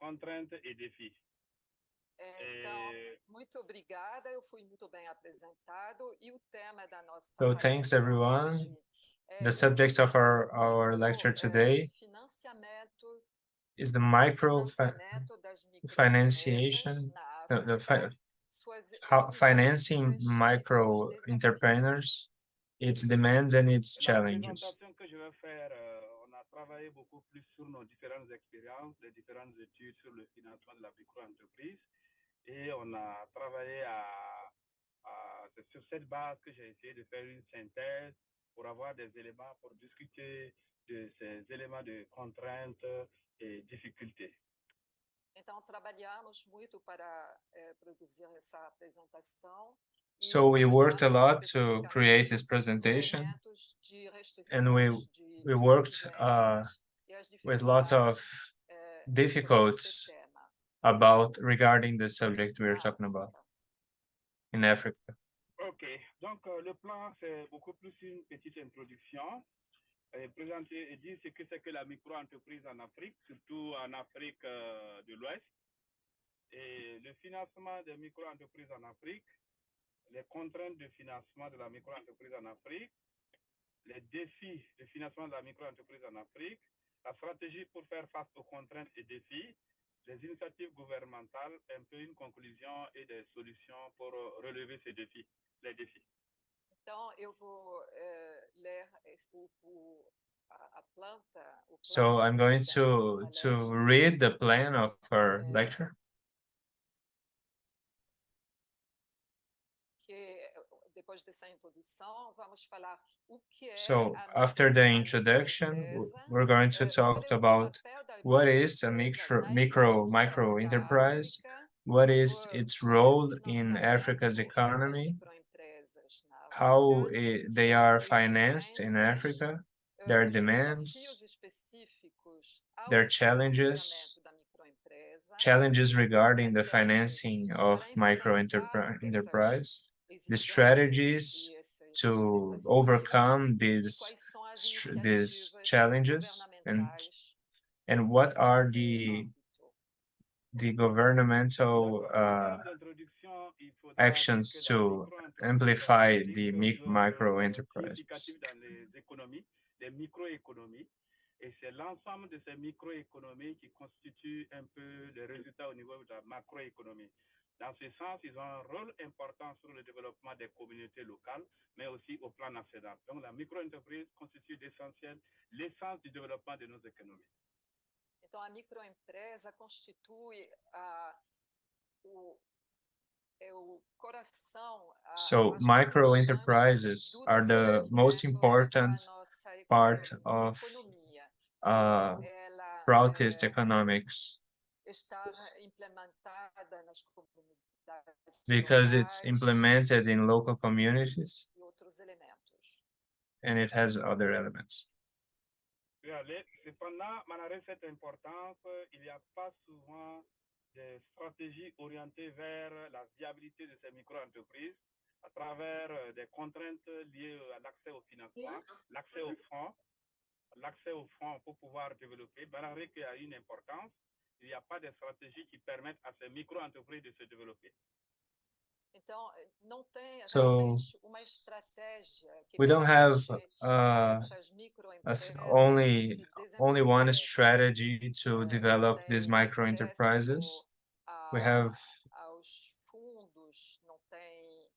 contraintes et défis. Então, muito obrigada, eu fui muito bem apresentado e o tema da nossa So palestra thanks everyone. hoje The subject of our lecture today financiamento is the micro das financiation, financing micro entrepreneurs, its demands and its challenges. La présentation que je vais faire, on a travaillé beaucoup plus sur nos différentes expériences, les différentes études sur le financement de la micro-entreprise, et on a travaillé c'est sur cette base que j'ai essayé de faire une synthèse pour avoir des éléments pour discuter de ces éléments de contraintes et difficultés. Então, trabalhamos muito para produzir essa apresentação. So we worked a lot to create this presentation, and we worked with lots of difficulties regarding the subject we are talking about in Africa. Ok, donc le plan, c'est beaucoup plus une petite introduction. Présenter et dire ce que c'est que la micro-entreprise en Afrique, surtout en Afrique de l'Ouest, et le financement des micro-entreprises en Afrique, les contraintes de financement de la micro-entreprise en Afrique, les défis de financement de la micro-entreprise en Afrique, la stratégie pour faire face aux contraintes et défis, les initiatives gouvernementales, un peu une conclusion et des solutions pour relever ces défis, les défis. Então, eu vou ler a planta. So I'm going to read the plan of our lecture. Depois dessa introdução, vamos falar o que é So after the introduction, we're going to talk about what is a micro enterprise, what is its role in Africa's economy, how they are financed in Africa, their demands, their challenges regarding the financing of micro enterprise, the strategies to overcome these challenges, and what are the governmental actions to amplify the micro enterprises. Les microéconomies, et c'est l'ensemble de ces microéconomies qui constituent un peu les résultats au niveau de la macroéconomie. Dans ce sens, ils ont un rôle important sur le développement des communautés locales, mais aussi au plan national. Donc, la microentreprise constitue l'essence du développement de nos économies. Então, a microempresa constitui o coração. So, micro enterprises are the most important part of broad-based economics, because it's implemented in local communities and it has other elements. Cependant, malgré cette importance, il n'y a pas souvent des stratégies orientées vers la viabilité de ces micro-entreprises à travers des contraintes liées à l'accès au financement, l'accès aux fonds pour pouvoir développer. Malgré qu'il y a une importance, il n'y a pas de stratégies qui permettent à ces micro-entreprises de se développer. Então, não tem uma estratégia que we don't have only one strategy to develop these micro enterprises. We have aos fundos, não tem,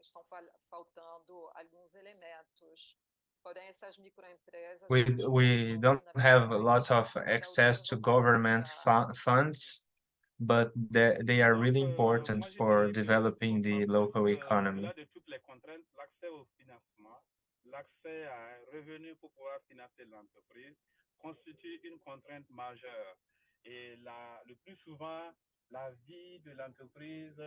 estão faltando alguns elementos. Porém, essas microempresas we don't have a lot of access to government funds, but they are really important for developing the local economy. Au-delà de toutes les contraintes, l'accès au financement, l'accès à un revenu pour pouvoir financer l'entreprise constitue une contrainte majeure. Et le plus souvent, la vie de l'entreprise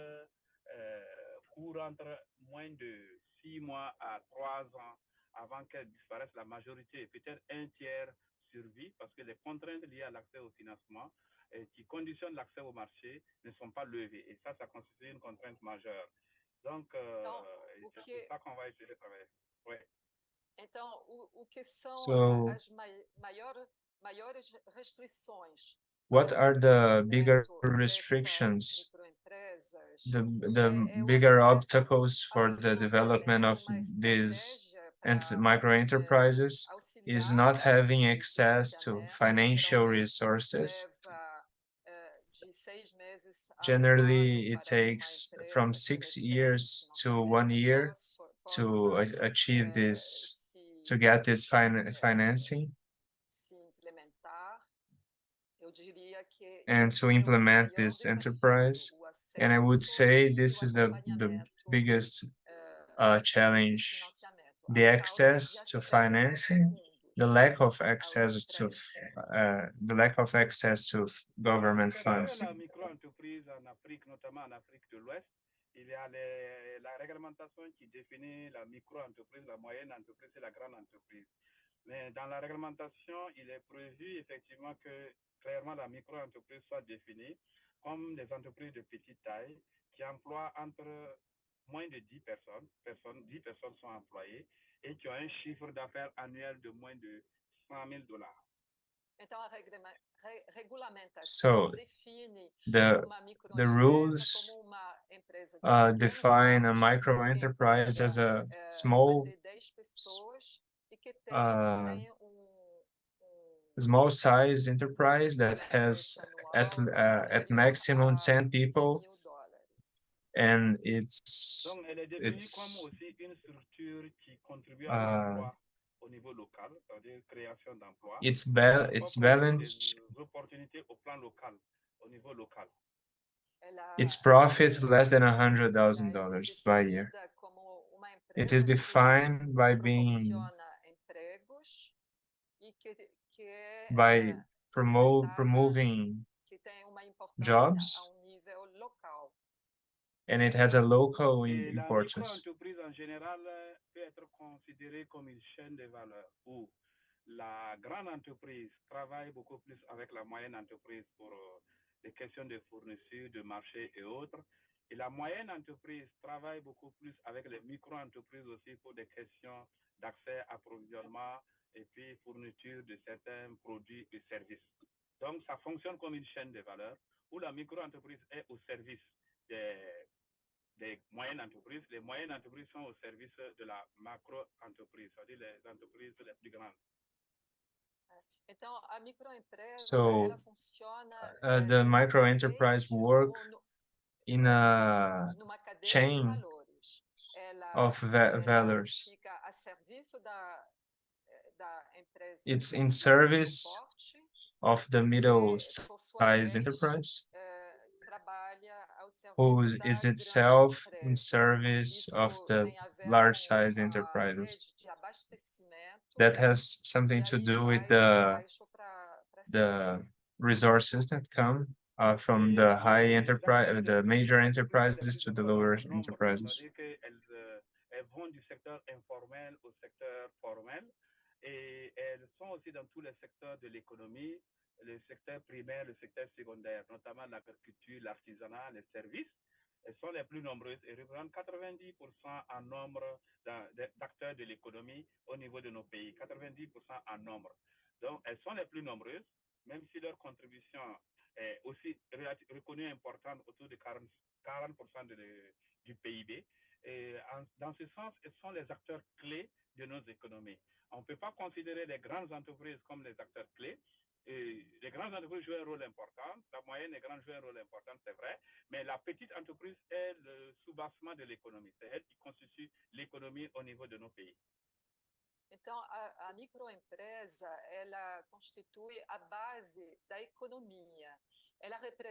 court entre moins de 6 mois à 3 ans avant qu'elle disparaisse. La majorité, peut-être un tiers, survit parce que les contraintes liées à l'accès au financement qui conditionnent l'accès au marché ne sont pas levées. Et ça constitue une contrainte majeure. Donc, c'est ça qu'on va essayer de travailler. Ouais. Então, o que são as maiores restrições what are the bigger restrictions, the bigger obstacles for the development of these micro enterprises is not having access to financial resources. Generally, it takes from 6 years to 1 year to achieve this, to get this financing and to implement this enterprise. And I would say this is the biggest challenge, the access to financing, the lack of access to government funds. La micro-entreprise en Afrique, notamment en Afrique de l'Ouest, il y a la réglementation qui définit la micro-entreprise, la moyenne entreprise et la grande entreprise. Mais dans la réglementation, il est prévu effectivement que clairement la micro-entreprise soit définie comme des entreprises de petite taille qui emploient entre moins de 10 personnes, 10 personnes sont employées et qui ont un chiffre d'affaires annuel de moins de $100,000. So the rules define a micro enterprise as a small size enterprise that has at maximum 10 people, and it's balanced. Its profit less than $100,000 by year. It is defined by promoving jobs, and it has a local importance. L'entreprise en général peut être considérée comme une chaîne de valeur où la grande entreprise travaille beaucoup plus avec la moyenne entreprise pour les questions de fourniture, de marché et autres. Et la moyenne entreprise travaille beaucoup plus avec les micro-entreprises aussi pour des questions d'accès, approvisionnement et puis fourniture de certains produits et services. Donc, ça fonctionne comme une chaîne de valeur où la micro-entreprise est au service des moyennes entreprises. Les moyennes entreprises sont au service de la macro-entreprise, c'est-à-dire les entreprises les plus grandes. So the micro enterprise work in a chain of values. It's in service of the middle-sized enterprise, who is itself in service of the large-sized enterprises. That has something to do with the resources that come from the high enterprise, the major enterprises to the lower enterprises. Elles vont du secteur informel au secteur formel et elles sont aussi dans tous les secteurs de l'économie, le secteur primaire, le secteur secondaire, notamment l'agriculture, l'artisanat, les services. Elles sont les plus nombreuses et représentent 90% en nombre d'acteurs de l'économie au niveau de nos pays, 90% en nombre. Donc, elles sont les plus nombreuses, même si leur contribution est aussi reconnue importante, autour de 40% du PIB. Et dans ce sens, elles sont les acteurs clés de nos économies. On ne peut pas considérer les grandes entreprises comme les acteurs clés. Et les grandes entreprises jouent un rôle important, la moyenne et grande jouent un rôle important, c'est vrai, mais la petite entreprise est le soubassement de l'économie. C'est elle qui constitue l'économie au niveau de nos pays. Então, a microempresa, ela constitui a base da economia.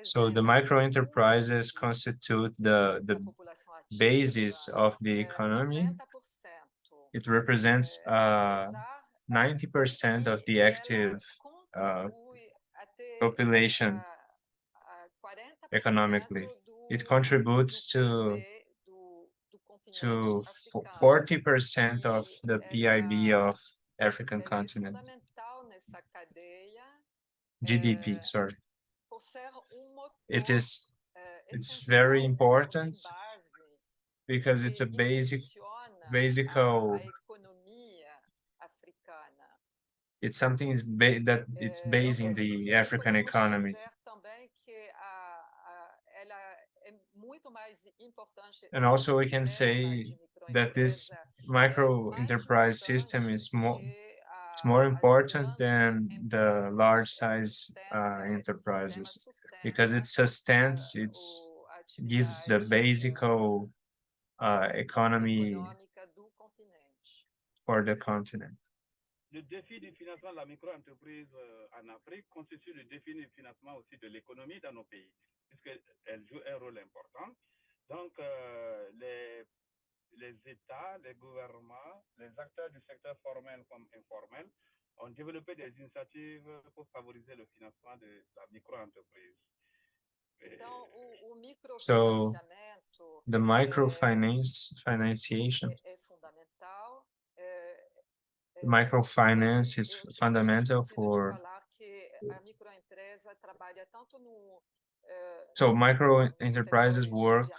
So the micro enterprises constitute the basis of the economy. It represents 90% of the active population economically. It contributes to 40% of the PIB of African continent. GDP, sorry. It's very important because it's a basic it's something that it's based in the African economy. And also we can say that this micro enterprise system is more important than the large size enterprises because it sustains, it gives the basic economy for the continent. Le défi du financement de la micro-entreprise en Afrique constitue le défi du financement aussi de l'économie dans nos pays, puisqu'elle joue un rôle important. Donc, les États, les gouvernements, les acteurs du secteur formel comme informel ont développé des initiatives pour favoriser le financement de la micro-entreprise. So, the microfinance is fundamental for. So micro enterprises work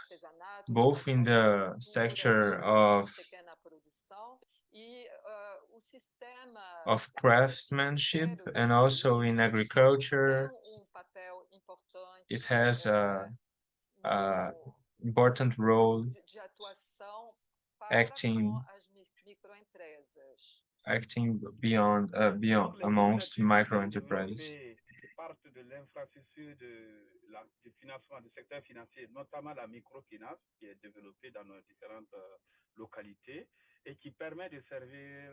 both in the sector of craftsmanship and also in agriculture. It has a important role acting beyond amongst micro enterprises. Parte de l'infrastructure du financement du secteur financier, notamment la microfinance qui est développée dans nos différentes localités et qui permet de servir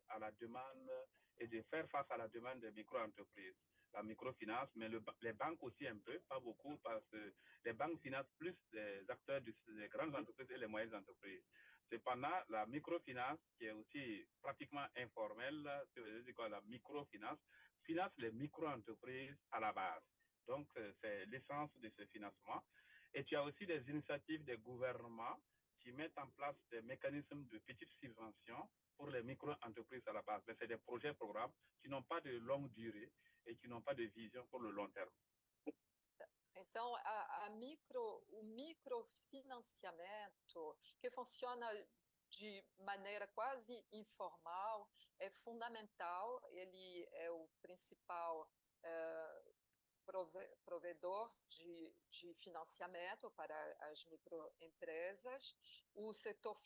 à la demande et de faire face à la demande des micro-entreprises. La microfinance, mais les banques aussi un peu, pas beaucoup, parce que les banques financent plus les acteurs des grandes entreprises et les moyennes entreprises. Cependant, la microfinance, qui est aussi pratiquement informelle, la microfinance, finance les micro-entreprises à la base. Donc, c'est l'essence de ce financement. Et tu as aussi des initiatives des gouvernements qui mettent en place des mécanismes de petites subventions pour les micro-entreprises à la base. Mais c'est des projets programmes qui n'ont pas de longue durée et qui n'ont pas de vision pour le long terme. Então, o microfinanciamento, que funciona de maneira quase informal, é fundamental. Ele é o principal provedor de financiamento para as microempresas. O setor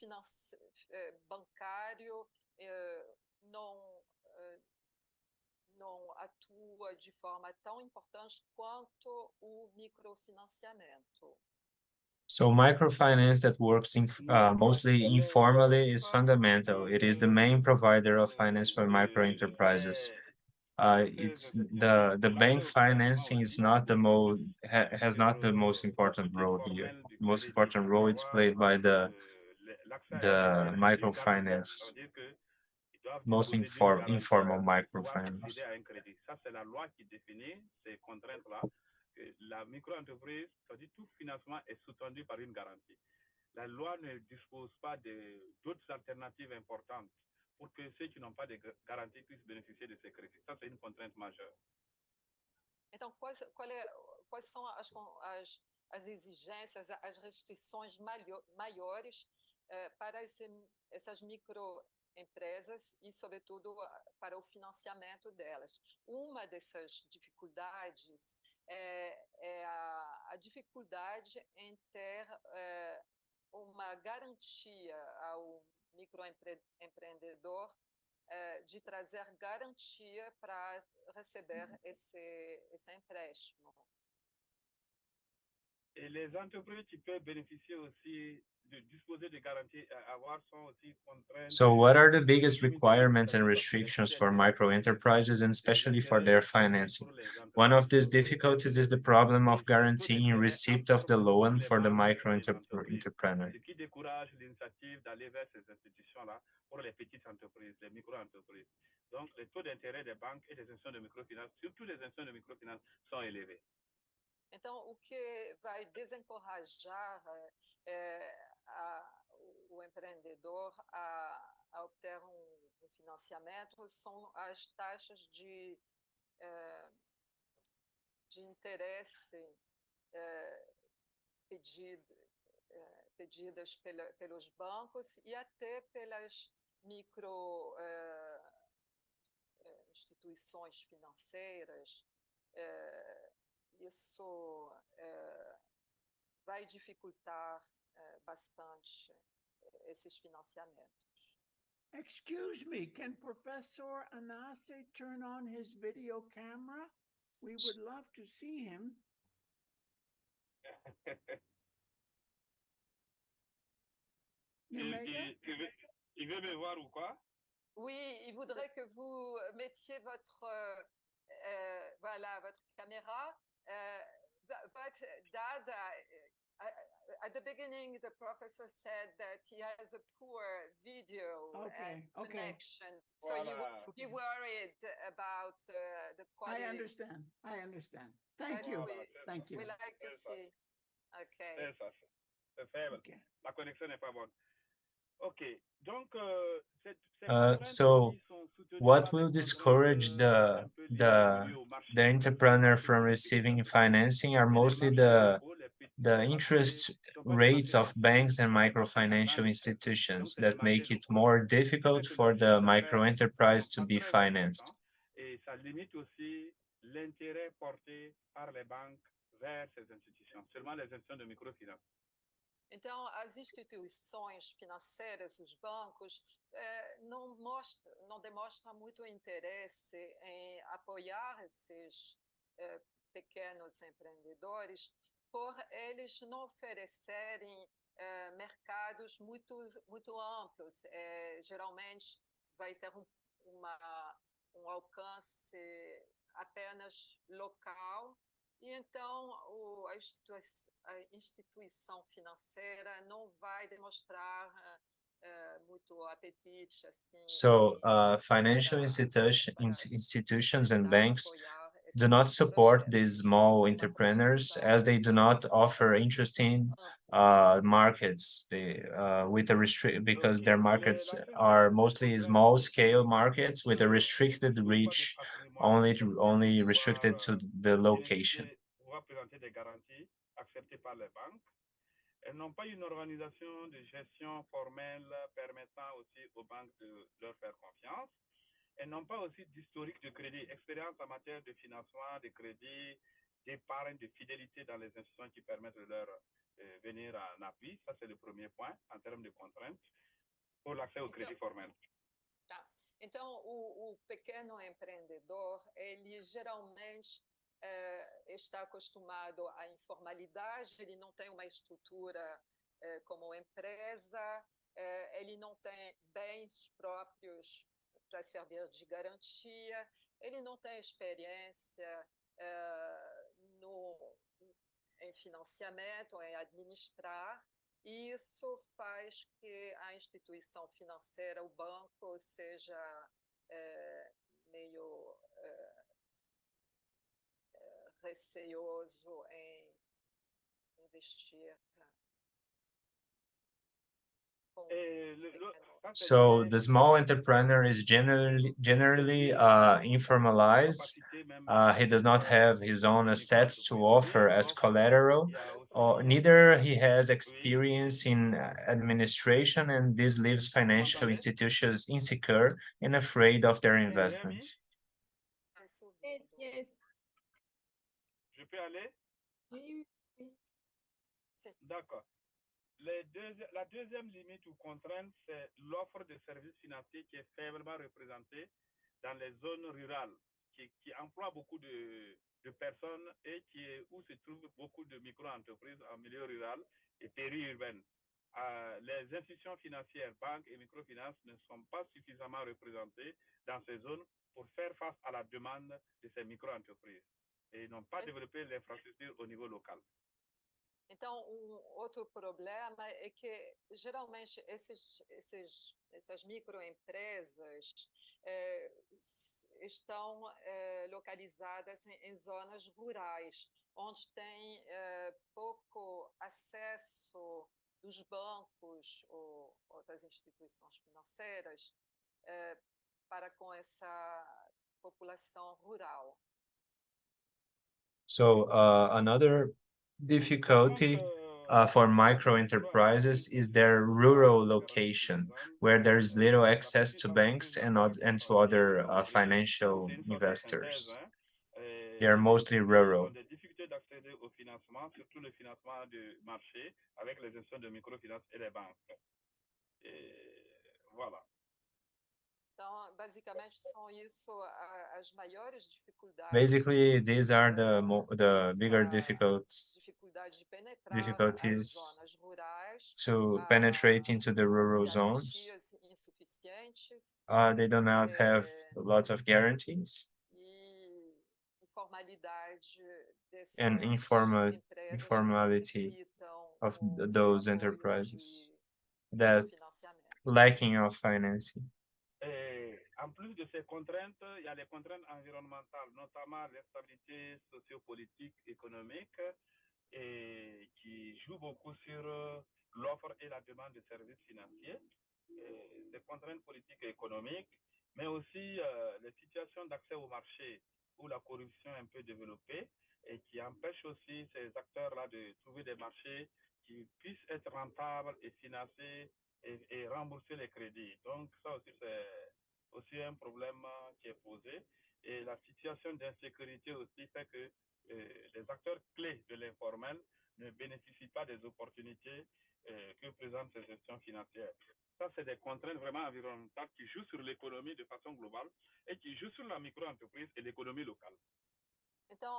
bancário não atua de forma tão importante quanto o microfinanciamento. So microfinance that works mostly informally is fundamental. It is the main provider of finance for micro enterprises. It's the bank financing is not has not the most important role here. The most important role is played by the microfinance. Most informal microfinance. Ça, c'est la loi qui définit ces contraintes-là. La micro-entreprise, c'est-à-dire tout financement est soutenu par une garantie. La loi ne dispose pas d'autres alternatives importantes pour que ceux qui n'ont pas de garantie puissent bénéficier de ces crédits. Ça, c'est une contrainte majeure. Então, quais são as exigências, as restrições maiores para essas microempresas e, sobretudo, para o financiamento delas? Uma dessas dificuldades é a dificuldade em ter uma garantia ao microempreendedor de trazer garantia para receber esse empréstimo. Et les entreprises qui peuvent bénéficier aussi de disposer de garanties à avoir sont aussi contraintes. So what are the biggest requirements and restrictions for micro enterprises and especially for their financing? One of these difficulties is the problem of guaranteeing receipt of the loan for the micro entrepreneur. Ce qui décourage l'initiative d'aller vers ces institutions-là pour les petites entreprises, les micro-entreprises. Donc, les taux d'intérêt des banques et des institutions de microfinance, surtout les institutions de microfinance, sont élevés. Então, o que vai desencorajar o empreendedor a obter financiamento são as taxas de interesse pedidas pelos bancos e até pelas instituições financeiras, isso vai dificultar bastante esses financiamentos. Excuse me, can Professor Anase turn on his video camera? We would love to see him. Il veut me voir ou quoi? Oui, il voudrait que vous mettiez votre caméra. But Dad, at the beginning, the professor said that he has a poor video connection. So you worried about the quality. I understand. Thank you. We like to see. Okay. C'est ça, c'est faible. Okay. La connexion n'est pas bonne. Ok, donc so what will discourage the entrepreneur from receiving financing are mostly the interest rates of banks and microfinancial institutions that make it more difficult for the micro enterprise to be financed. Et ça limite aussi l'intérêt porté par les banques vers ces institutions, seulement les institutions de microfinance. Então, as instituições financeiras, os bancos, não demonstram muito interesse em apoiar esses pequenos empreendedores, por eles não oferecerem mercados muito amplos. Geralmente, vai ter um alcance apenas local. E então a instituição financeira não vai demonstrar muito apetite assim. So financial institutions and banks do not support these small entrepreneurs as they do not offer interesting markets. Because their markets are mostly small scale markets with a restricted reach, only restricted to the location. Présenter des garanties acceptées par les banques. Elles n'ont pas une organisation de gestion formelle permettant aussi aux banques de leur faire confiance. Elles n'ont pas aussi d'historique de crédit, expérience en matière de financement, de crédit, d'épargne, de fidélité dans les institutions qui permettent de leur venir en appui. Ça, c'est le premier point en termes de contraintes pour l'accès au crédit formel. Então, o pequeno empreendedor, ele geralmente está acostumado à informalidade, ele não tem uma estrutura como empresa, ele não tem bens próprios para servir de garantia, ele não tem experiência em financiamento, em administrar, e isso faz que a instituição financeira, o banco, seja meio receoso em investir. So the small entrepreneur is generally informalized. He does not have his own assets to offer as collateral, or neither he has experience in administration, and this leaves financial institutions insecure and afraid of their investments. Yes. Je peux aller? Oui. D'accord. La deuxième limite ou contrainte, c'est l'offre de services financiers qui est faiblement représentée dans les zones rurales, qui emploient beaucoup de personnes et où se trouvent beaucoup de micro-entreprises en milieu rural et périurbaine. Les institutions financières, banques et microfinances ne sont pas suffisamment représentées dans ces zones pour faire face à la demande de ces micro-entreprises et n'ont pas développé l'infrastructure au niveau local. Então, outro problema é que, geralmente, essas microempresas estão localizadas em zonas rurais, onde tem pouco acesso dos bancos ou outras instituições financeiras para com essa população rural. So another difficulty for micro enterprises is their rural location, where there is little access to banks and to other financial investors. They are mostly rural. Des difficultés d'accéder au financement, surtout le financement de marché avec les institutions de microfinance et les banques. Et voilà. Então, basicamente, são isso as maiores dificuldades. Basically, these are the bigger difficulties to penetrate into the rural zones. They do not have lots of guarantees. And informality of those enterprises, that lacking of financing. En plus de ces contraintes, il y a les contraintes environnementales, notamment l'instabilité sociopolitique, économique, et qui jouent beaucoup sur l'offre et la demande de services financiers. Ces contraintes politiques et économiques, mais aussi les situations d'accès au marché où la corruption est un peu développée et qui empêchent aussi ces acteurs-là de trouver des marchés qui puissent être rentables et financer et rembourser les crédits. Donc ça aussi, c'est aussi un problème qui est posé. Et la situation d'insécurité aussi fait que les acteurs clés de l'informel ne bénéficient pas des opportunités que présentent ces gestions financières. Ça, c'est des contraintes vraiment environnementales qui jouent sur l'économie de façon globale et qui jouent sur la micro-entreprise et l'économie locale. Então,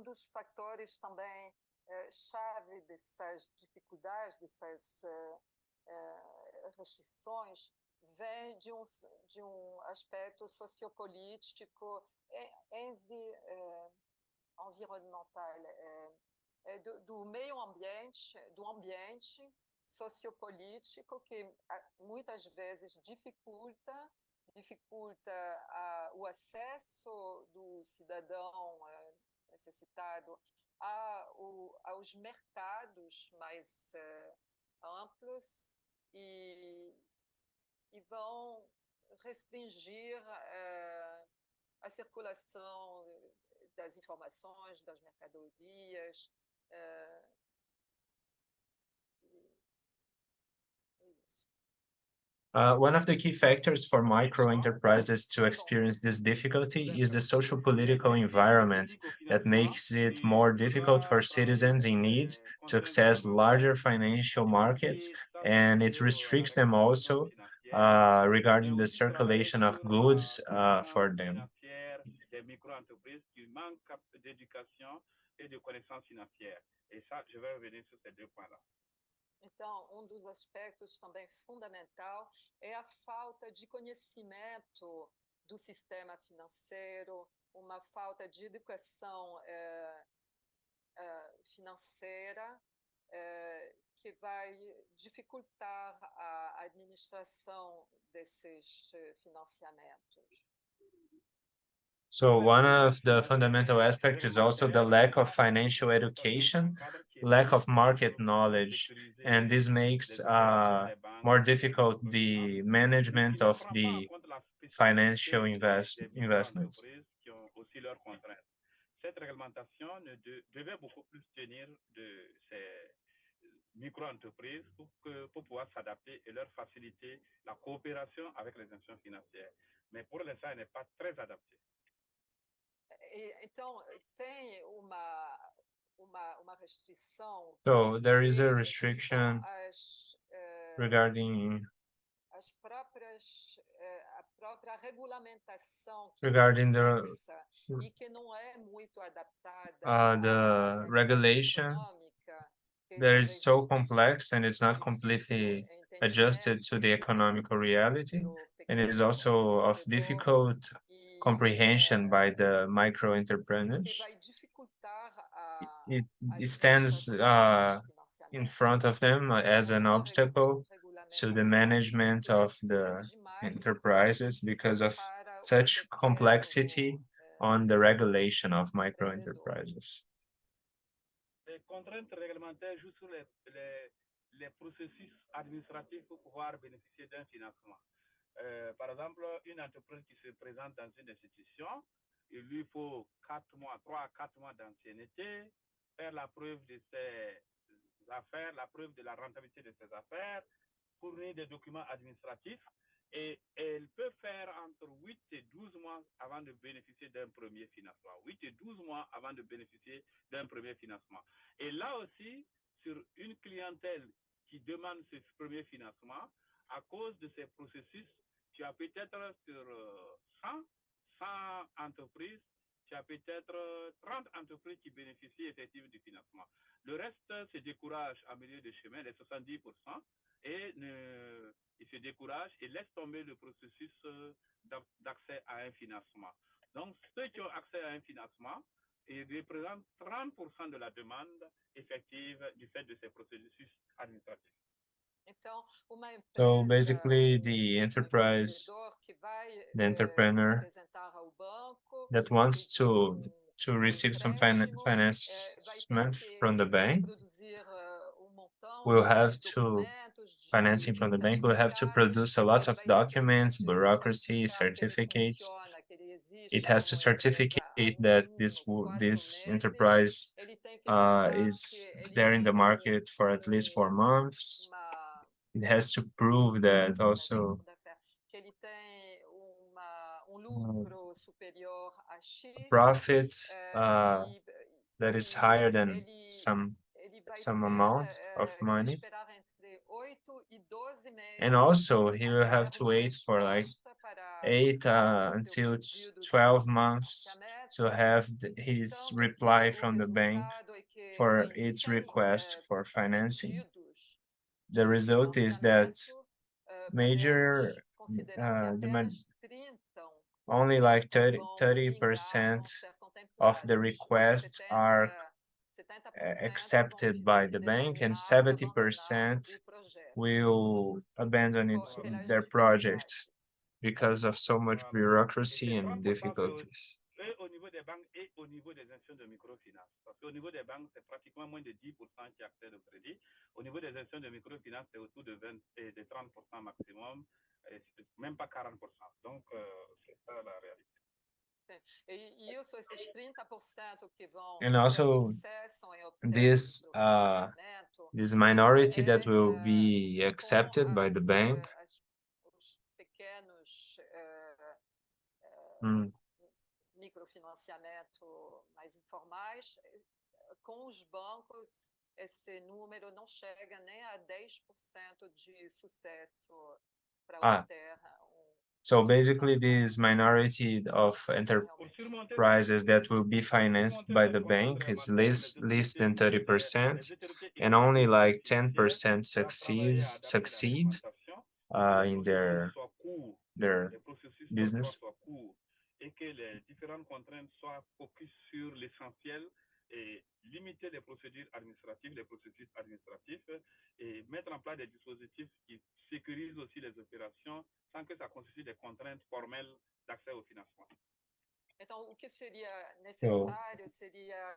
dos fatores também chave dessas dificuldades, dessas restrições, vem de aspecto sociopolítico, environnemental, do meio ambiente, do ambiente sociopolítico, que muitas vezes dificulta o acesso do cidadão necessitado aos mercados mais amplos e vão restringir a circulação das informações, das mercadorias. One of the key factors for micro enterprises to experience this difficulty is the social political environment that makes it more difficult for citizens in need to access larger financial markets, and it restricts them also regarding the circulation of goods for them. Des micro-entreprises qui manquent d'éducation et de connaissances financières. Et ça, je vais revenir sur ces deux points-là. Então, dos aspectos também fundamental é a falta de conhecimento do sistema financeiro, uma falta de educação financeira que vai dificultar a administração desses financiamentos. So one of the fundamental aspects is also the lack of financial education, lack of market knowledge, and this makes more difficult the management of the financial investments. Cette réglementation devait beaucoup plus tenir de ces micro-entreprises pour pouvoir s'adapter et leur faciliter la coopération avec les institutions financières. Mais pour l'instant, elle n'est pas très adaptée. Então, tem uma restrição. So there is a restriction regarding a própria regulamentação regarding e que não é muito adaptada the regulation that is so complex and it's not completely adjusted to the economical reality, and it is also of difficult comprehension by the micro entrepreneurs. It stands in front of them as an obstacle to the management of the enterprises because of such complexity on the regulation of micro enterprises. Les contraintes réglementaires jouent sur les processus administratifs pour pouvoir bénéficier d'un financement. Par exemple, une entreprise qui se présente dans une institution, il lui faut 3 à 4 mois d'ancienneté, faire la preuve de ses affaires, la preuve de la rentabilité de ses affaires, fournir des documents administratifs et elle peut faire entre 8 et 12 mois avant de bénéficier d'un premier financement. 8 et 12 mois avant de bénéficier d'un premier financement. Et là aussi, sur une clientèle qui demande ce premier financement, à cause de ces processus, tu as peut-être sur 100 entreprises, tu as peut-être 30 entreprises qui bénéficient effectivement du financement. Le reste se décourage en milieu de chemin, les 70%, et ils se découragent et laissent tomber le processus d'accès à un financement. Donc, ceux qui ont accès à un financement, ils représentent 30% de la demande effective du fait de ces processus administratifs. So basically, the enterprise, the entrepreneur that wants to receive some financement from the bank will have to financing from the bank will have to produce a lot of documents, bureaucracy, certificates. It has to certificate that this enterprise is there in the market for at least 4 months. It has to prove that also profit that is higher than some amount of money. And also he will have to wait for like 8 until 12 months to have his reply from the bank for its request for financing. The result is that major only like 30% of the requests are accepted by the bank, and 70% will abandon their project because of so much bureaucracy and difficulties. Au niveau des banques et au niveau des institutions de microfinance. Parce qu'au niveau des banques, c'est pratiquement moins de 10% qui accèdent au crédit. Au niveau des institutions de microfinance, c'est autour de 20 et de 30% maximum, et même pas 40%. Donc, c'est ça la réalité. And also this minority that will be accepted by the bank microfinanciamento mais informais, com os bancos esse número não chega nem a 10% de sucesso para obter So basically, this minority of enterprises that will be financed by the bank is less than 30%, and only like 10% succeed in their business. Et que les différentes contraintes soient focus sur l'essentiel et limiter les procédures administratives, les processus administratifs et mettre en place des dispositifs qui sécurisent aussi les opérations sans que ça constitue des contraintes formelles d'accès au financement. Então, o que seria necessário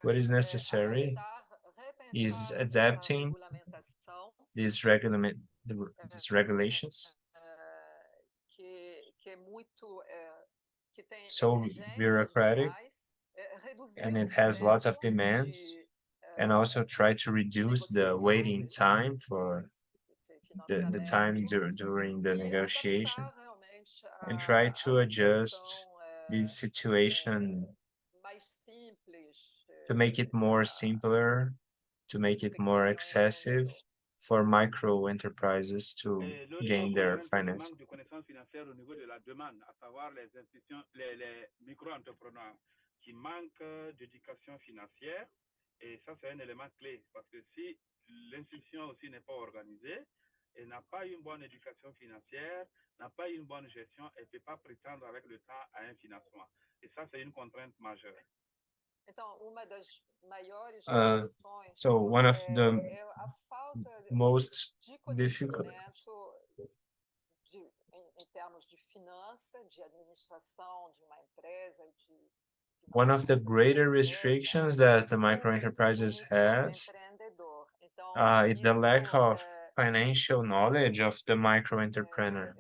what is necessary is adapting these regulations. Que é muito so bureaucratic, and it has lots of demands, and also try to reduce the waiting time for the time during the negotiation, and try to adjust this situation to make it more simpler, to make it more accessible for micro enterprises to gain their financing. Au niveau de la demande, à savoir les institutions, les micro-entrepreneurs qui manquent d'éducation financière, et ça c'est un élément clé parce que si l'institution aussi n'est pas organisée et n'a pas une bonne éducation financière, n'a pas une bonne gestion, elle ne peut pas prétendre avec le temps à un financement. Et ça c'est une contrainte majeure. So one of the most difficult one of the greater restrictions that the micro enterprises has is the lack of financial knowledge of the micro entrepreneur.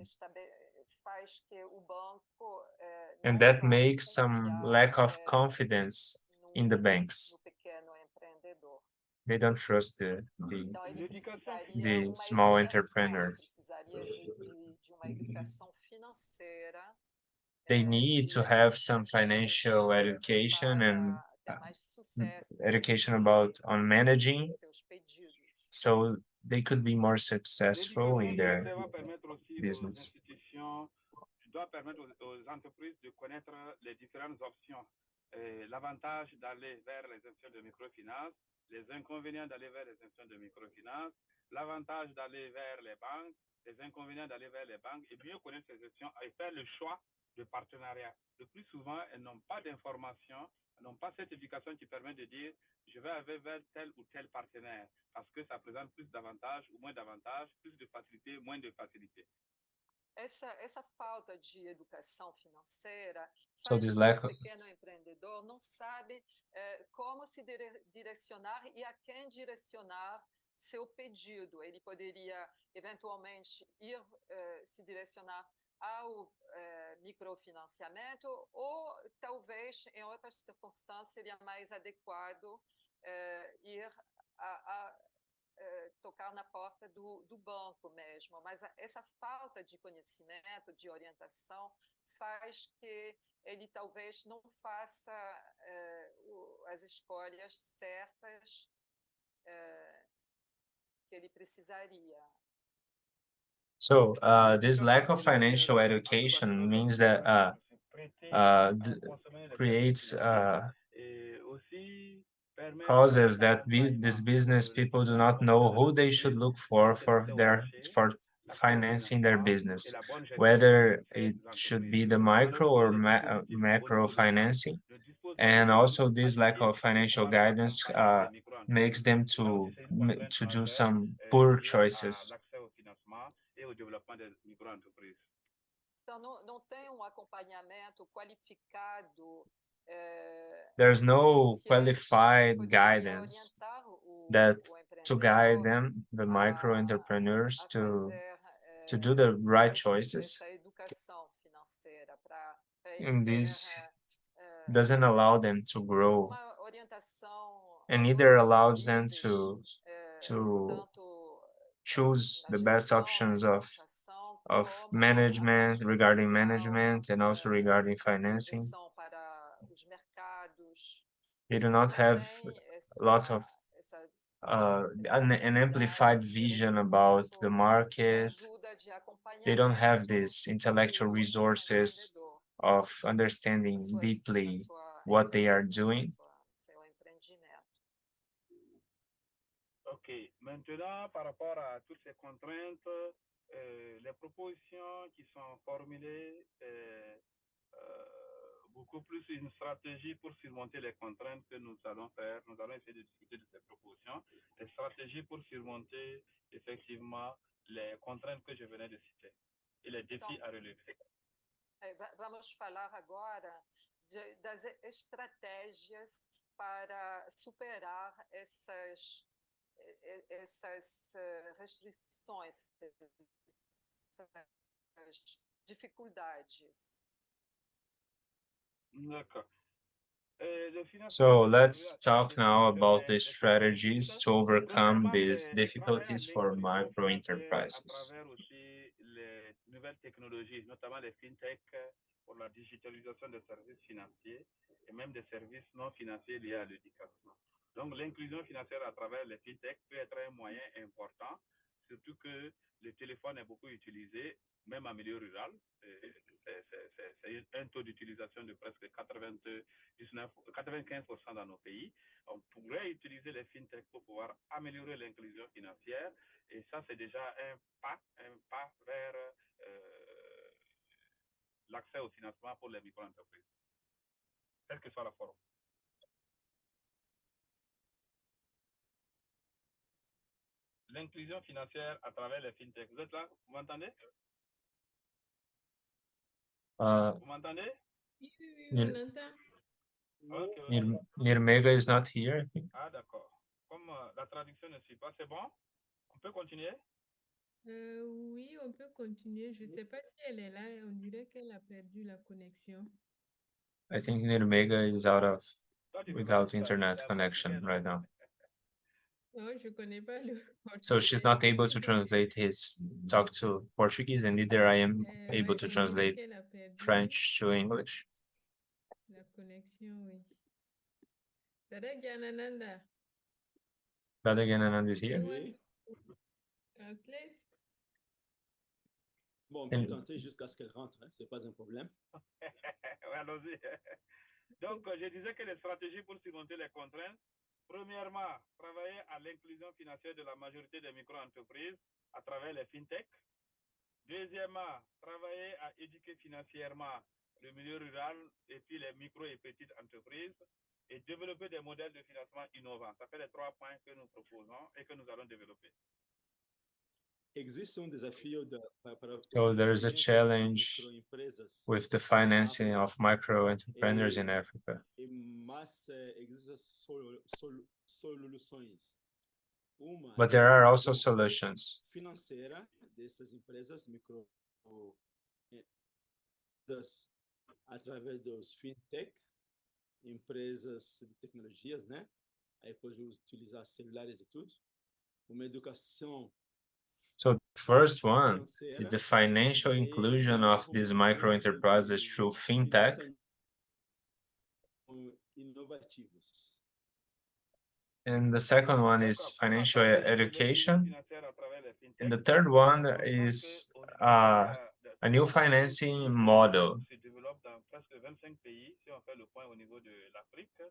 And that makes some lack of confidence in the banks. they don't trust Então, ele L'éducation precisaria the uma small educação, entrepreneur. ele precisaria de uma educação financeira They need e to have some administrativa financial education and para ter mais sucesso education about on managing, nos seus pedidos. so they could be more successful in l'éducation their financière va permettre aussi aux business. institutions, doit permettre aux entreprises de connaître les différentes options. L'avantage d'aller vers les institutions de microfinance, les inconvénients d'aller vers les institutions de microfinance, l'avantage d'aller vers les banques, les inconvénients d'aller vers les banques et mieux connaître ces institutions et faire le choix de partenariat. Le plus souvent, elles n'ont pas d'informations, elles n'ont pas cette éducation qui permet de dire je vais aller vers tel ou tel partenaire parce que ça présente plus d'avantages ou moins d'avantages, plus de facilité, moins de facilité. Essa falta de educação financeira So faz this com lack que o of pequeno empreendedor não sabe como se direcionar e a quem direcionar seu pedido. Ele poderia, eventualmente, ir se direcionar ao microfinanciamento ou, talvez, em outras circunstâncias, seria mais adequado ir a tocar na porta do banco mesmo, mas essa falta de conhecimento, de orientação, faz que ele talvez não faça as escolhas certas que ele precisaria. So this lack of financial education means that creates causes that these business people do not know who they should look for financing their business, whether it should be the micro or macro financing. And also this lack of financial guidance makes them to do some poor choices. Então, não tem acompanhamento qualificado. There's no qualified guidance that to guide them, the micro entrepreneurs, to do the right choices. And this doesn't allow them to grow, and neither allows them to choose the best options of management, regarding management, and also regarding financing. They do not have lots of an amplified vision about the market. They don't have these intellectual resources of understanding deeply what they are doing. Ok, maintenant par rapport à toutes ces contraintes, les propositions qui sont formulées, beaucoup plus une stratégie pour surmonter les contraintes que nous allons faire. Nous allons essayer de discuter de ces propositions, les stratégies pour surmonter effectivement les contraintes que je venais de citer et les défis à relever. Vamos falar agora das estratégias para superar essas restrições, essas dificuldades. D'accord. So let's talk now about the strategies to overcome these difficulties for micro enterprises. Les nouvelles technologies, notamment les fintech, pour la digitalisation des services financiers et même des services non financiers liés à l'éducation. Donc, l'inclusion financière à travers les fintech peut être un moyen important, surtout que le téléphone est beaucoup utilisé, même en milieu rural. C'est un taux d'utilisation de presque 95% dans nos pays. On pourrait utiliser les fintech pour pouvoir améliorer l'inclusion financière. Et ça, c'est déjà un pas vers l'accès au financement pour les micro-entreprises, quelle que soit la forme. L'inclusion financière à travers les fintech. Vous êtes là? Vous m'entendez? Vous m'entendez? Oui, on entend. Okay. Nirmega is not here, I think. Ah, d'accord. Comme la traduction ne suit pas, c'est bon? On peut continuer? Oui, on peut continuer. Je ne sais pas si elle est là. On dirait qu'elle a perdu la connexion. I think Nirmega is without internet connection right now. Non, je connais pas le So she's portugais. not able to translate his talk to Portuguese, and neither I am able Ouais, to on dirait translate qu'elle a perdu French to English. la connexion, oui. Dada Gyanananda, But again, Anand is do here. you want Oui. to translate? Bon, on peut And tenter jusqu'à ce qu'elle rentre, hein, c'est pas un problème. Allons-y. Donc, je disais que les stratégies pour surmonter les contraintes, premièrement, travailler à l'inclusion financière de la majorité des micro-entreprises à travers les fintech. Deuxièmement, travailler à éduquer financièrement le milieu rural et puis les micro et petites entreprises et développer des modèles de financement innovants. Ça fait les 3 points que nous proposons et que nous allons développer. Existe um desafio para o so there's a financiamento das challenge microempresas with the na financing África, of micro entrepreneurs e, in Africa. mas existem soluções. Uma But é there a are also inclusão solutions. financeira dessas empresas através dos fintech, empresas de tecnologias, né? Aí pode utilizar celulares e tudo. Uma educação So the first one is financeira the financial e inclusion of these micro desenvolvimento enterprises de through fintech. Inovativos. And the second one is Donc, pour financial accroître l'autonomie education. financière à travers les And fintech, the third one nous pensons is qu'aujourd'hui, a new financing model. se développe dans presque 25 pays. Si on fait le point au niveau de l'Afrique,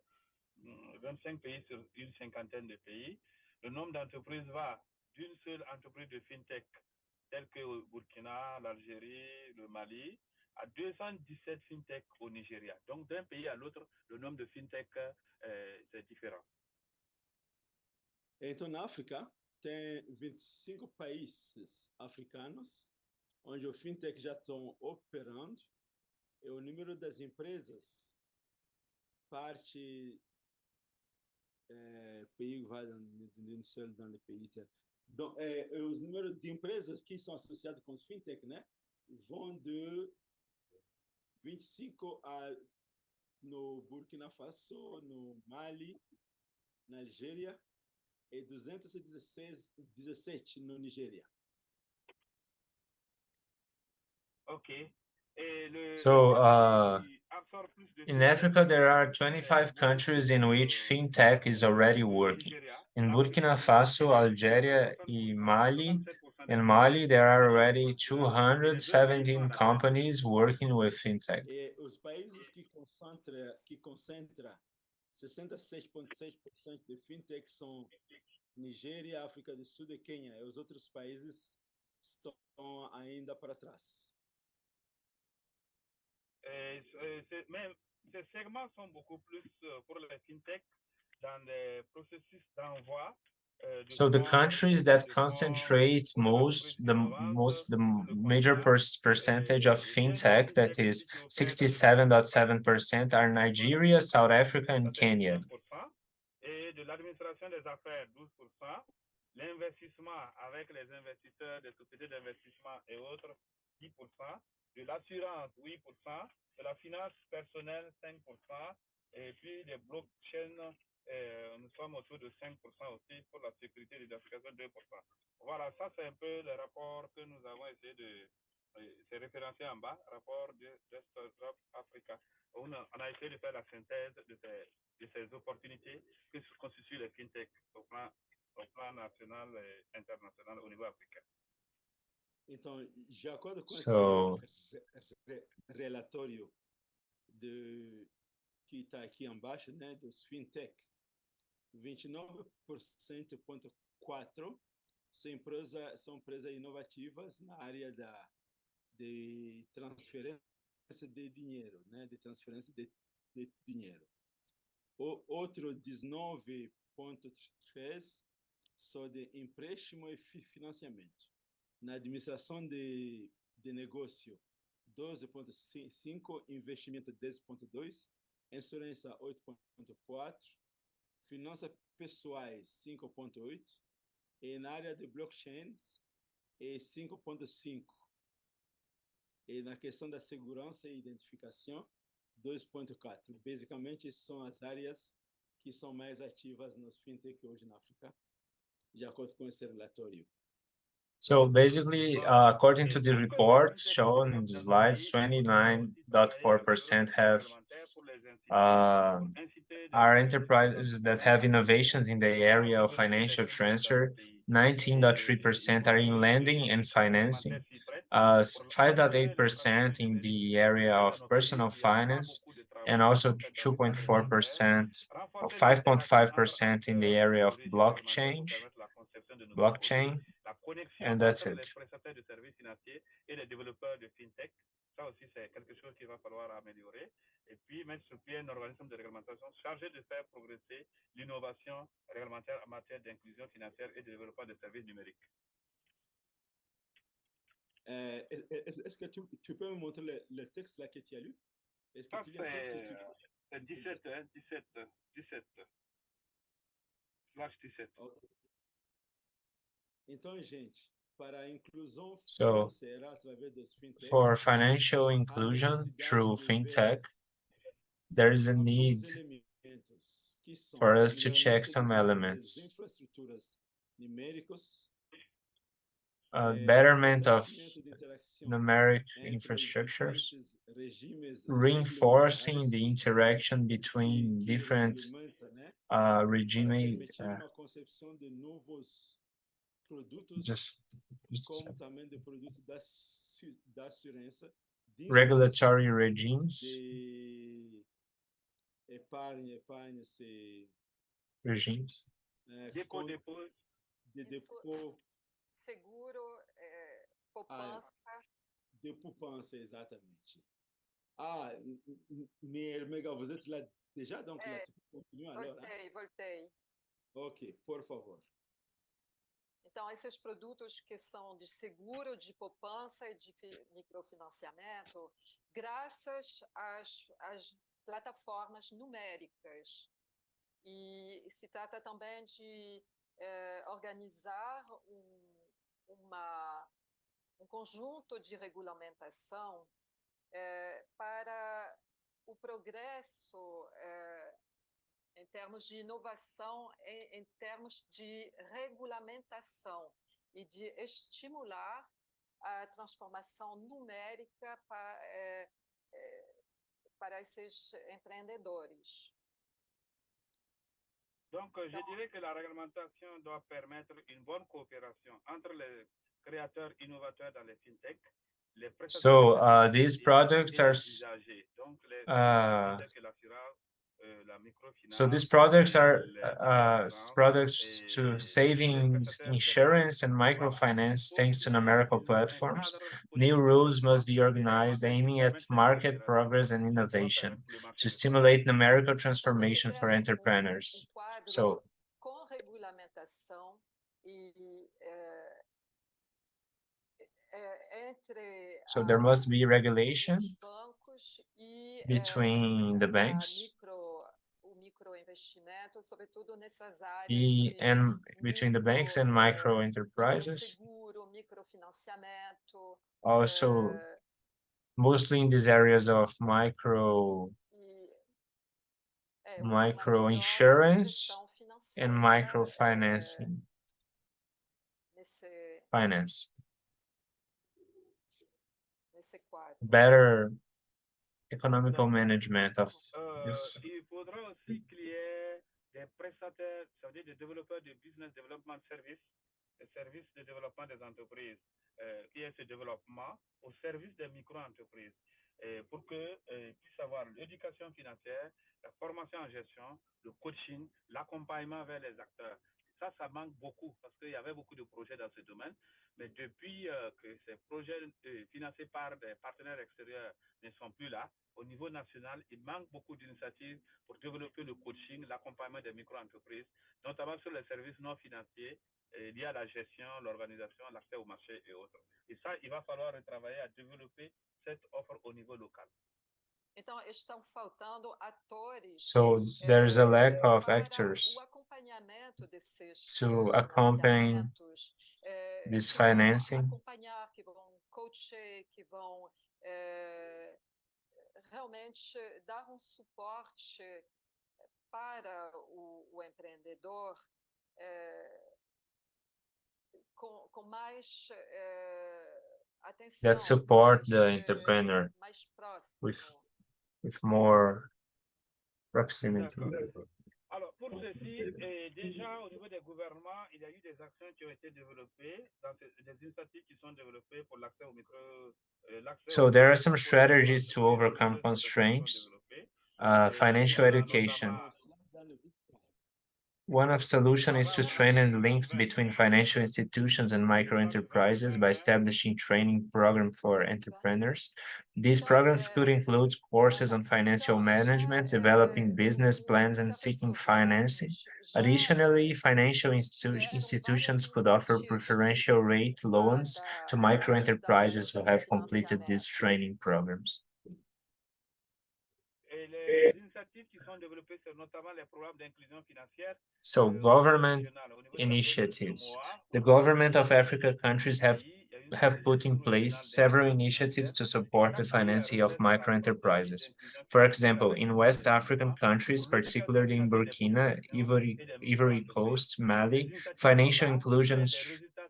25 pays sur une cinquantaine de pays. Le nombre d'entreprises va d'une seule entreprise de fintech, telle que au Burkina, l'Algérie, le Mali, à 217 fintech au Nigeria. Donc, d'un pays à l'autre, le nombre de fintech, c'est différent. Então, na África, tem 25 países africanos onde o fintech já estão operando e o número das empresas parte pays vai d'une seule dans le pays. Donc, os números de empresas que são associadas com os fintech, né, vão de 25 no Burkina Faso, no Mali, na Algéria, e 217 no Nigéria. OK. So in Africa, there are 25 countries in which fintech is already working. In Burkina Faso, Algeria, and Mali, there are already 217 companies working with fintech. E os países que concentra 66,6% de fintech são Nigéria, África do Sul e Quênia. E os outros países estão ainda para trás. Mais ces segments sont beaucoup plus pour les fintech dans les processus d'envoi. So the countries that concentrate the major percentage of fintech, that is 67.7%, are Nigeria, South Africa, and Kenya. Et de l'administration des affaires, 12%. L'investissement avec les investisseurs des sociétés d'investissement et autres, 10%. De l'assurance, 8%. De la finance personnelle, 5%. Et puis des blockchains, nous sommes autour de 5% aussi pour la sécurité et l'identification, 2%. Voilà, ça c'est un peu le rapport que nous avons essayé de... C'est référencé en bas, rapport de Startup Africa. On a essayé de faire la synthèse de ces opportunités que constituent les fintech au plan national et international au niveau africain. Então, de acordo com esse relatório que está aqui embaixo, né, dos fintech, 29,4% são empresas inovativas na área de transferência de dinheiro, né, de transferência de dinheiro. O outro 19,3% só de empréstimo e financiamento. Na administração de negócio, 12,5%, investimento 10,2%, insurância 8,4%, finanças pessoais 5,8%, e na área de blockchain é 5,5%. E na questão da segurança e identificação, 2,4%. Basicamente, são as áreas que são mais ativas nos fintech hoje na África. de acordo com esse relatório. So basically, according to the report shown in the slides, 29.4% have are enterprises that have innovations in the area of financial transfer. 19.3% are in lending and financing. 5.8% in the area of personal finance, and also 2.4% or 5.5% in the area of blockchain, and that's it. Ça aussi, c'est quelque chose qu'il va falloir améliorer. Et puis, mettre sur pied un organisme de réglementation chargé de faire progresser l'innovation réglementaire en matière d'inclusion financière et de développement des services numériques. Est-ce que tu peux me montrer le texte là que tu as lu? Est-ce que tu lis le texte? C'est 17, hein, 17. Slash 17. Okay. Então, gente, para a inclusão So, financeira através dos fintech, for financial inclusion through fintech, there is a need for us to check some elements. Betterment of numeric infrastructures, reinforcing the interaction between different regime. Just regulatory regimes. Regimes. Seguro, poupança. De poupança, exatamente. Ah, Miguel, vous êtes là déjà, donc là, tu peux continuer alors. Voltei. Ok, por favor. Então, esses produtos que são de seguro, de poupança e de microfinanciamento, graças às plataformas numéricas. E se trata também de organizar um conjunto de regulamentação para o progresso em termos de inovação, em termos de regulamentação e de estimular a transformação numérica para esses empreendedores. Donc, je dirais que la réglementation doit permettre une bonne coopération entre les créateurs innovateurs dans les fintech, les so these products are products to savings, insurance, and microfinance thanks to numerical platforms. New rules must be organized aiming at market progress and innovation to stimulate numerical transformation for entrepreneurs. So, com regulamentação so there must be regulation between the banks and between the banks and micro enterprises. Also, mostly in these areas of micro insurance and microfinancing. Finance. Better economical management of this. Il faudra aussi qu'il y ait des prestataires, ça veut dire des développeurs de business development services, des services de développement des entreprises, qui est ce développement au service des micro-entreprises, pour que puissent avoir l'éducation financière, la formation en gestion, le coaching, l'accompagnement vers les acteurs. Ça manque beaucoup parce qu'il y avait beaucoup de projets dans ce domaine. Mais depuis que ces projets financés par des partenaires extérieurs ne sont plus là, au niveau national, il manque beaucoup d'initiatives pour développer le coaching, l'accompagnement des micro-entreprises, notamment sur les services non financiers liés à la gestion, l'organisation, l'accès au marché et autres. Et ça, il va falloir travailler à développer cette offre au niveau local. Então, estão faltando atores. So there is a lack of actors to accompany this financing. Acompanhar, que vão coachar, que vão realmente dar suporte para o empreendedor that support the entrepreneur with more proximity. Alors, pour ceci, déjà au niveau des gouvernements, il y a eu des actions qui ont été développées, des initiatives qui sont développées pour l'accès au micro. So there are some strategies to overcome constraints. Financial education. One of solution is to strengthen links between financial institutions and micro enterprises by establishing training program for entrepreneurs. These programs could include courses on financial management, developing business plans, and seeking financing. Additionally, financial institutions could offer preferential rate loans to micro enterprises who have completed these training programs. So government initiatives. The government of Africa countries have put in place several initiatives to support the financing of micro enterprises. For example, in West African countries, particularly in Burkina, Ivory Coast, Mali, financial inclusion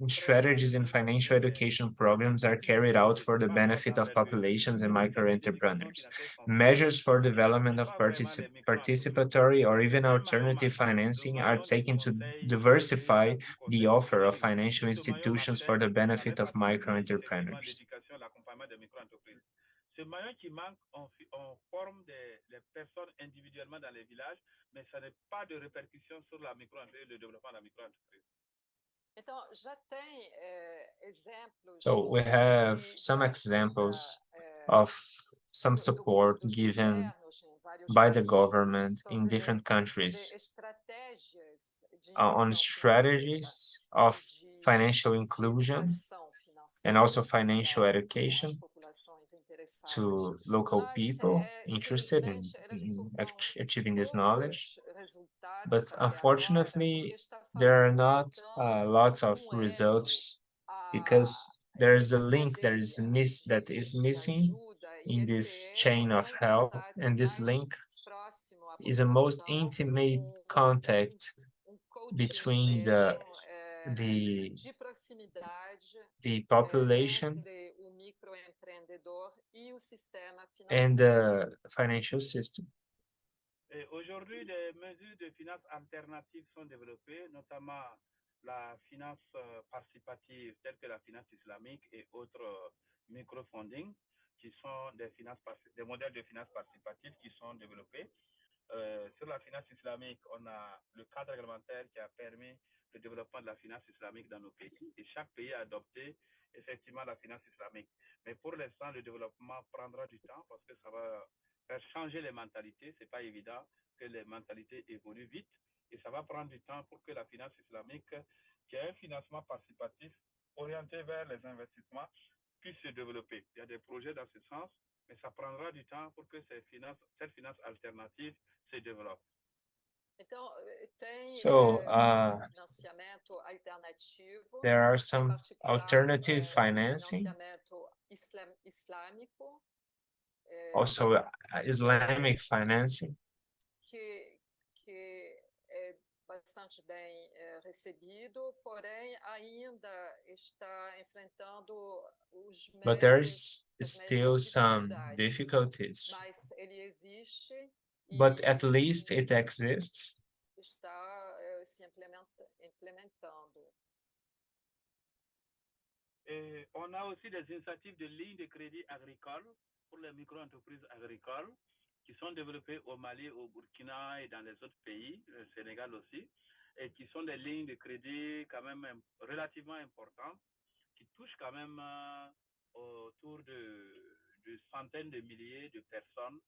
strategies and financial education programs are carried out for the benefit of populations and micro entrepreneurs. Measures for development of participatory or even alternative financing are taken to diversify the offer of financial institutions for the benefit of micro entrepreneurs. Ce maillon qui manque, on forme les personnes individuellement dans les villages, mais ça n'a pas de répercussion sur la micro-entreprise et le développement de la micro-entreprise. So we have some examples of some support given by the government in different countries on strategies of financial inclusion and also financial education to local people interested in achieving this knowledge. But unfortunately, there are not lots of results because there is a link that is missing in this chain of help, and this link is a most intimate contact between the population and the financial system. Aujourd'hui, des mesures de finances alternatives sont développées, notamment la finance participative telle que la finance islamique et autres microfunding, qui sont des modèles de finance participative qui sont développés. Sur la finance islamique, on a le cadre réglementaire qui a permis le développement de la finance islamique dans nos pays et chaque pays a adopté effectivement la finance islamique. Mais pour l'instant, le développement prendra du temps parce que ça va faire changer les mentalités. Ce n'est pas évident que les mentalités évoluent vite et ça va prendre du temps pour que la finance islamique, qui est un financement participatif orienté vers les investissements, puisse se développer. Il y a des projets dans ce sens, mais ça prendra du temps pour que cette finance alternative se développe. So there are some alternative financing, also Islamic financing, bastante bem recebido, porém ainda está enfrentando os mesmos, but there is still some difficulties. Mas ele existe, but at least it exists. Está se implementando. Et on a aussi des initiatives de lignes de crédit agricole pour les micro-entreprises agricoles qui sont développées au Mali, au Burkina et dans les autres pays, le Sénégal aussi, et qui sont des lignes de crédit quand même relativement importantes, qui touchent quand même autour de centaines de milliers de personnes.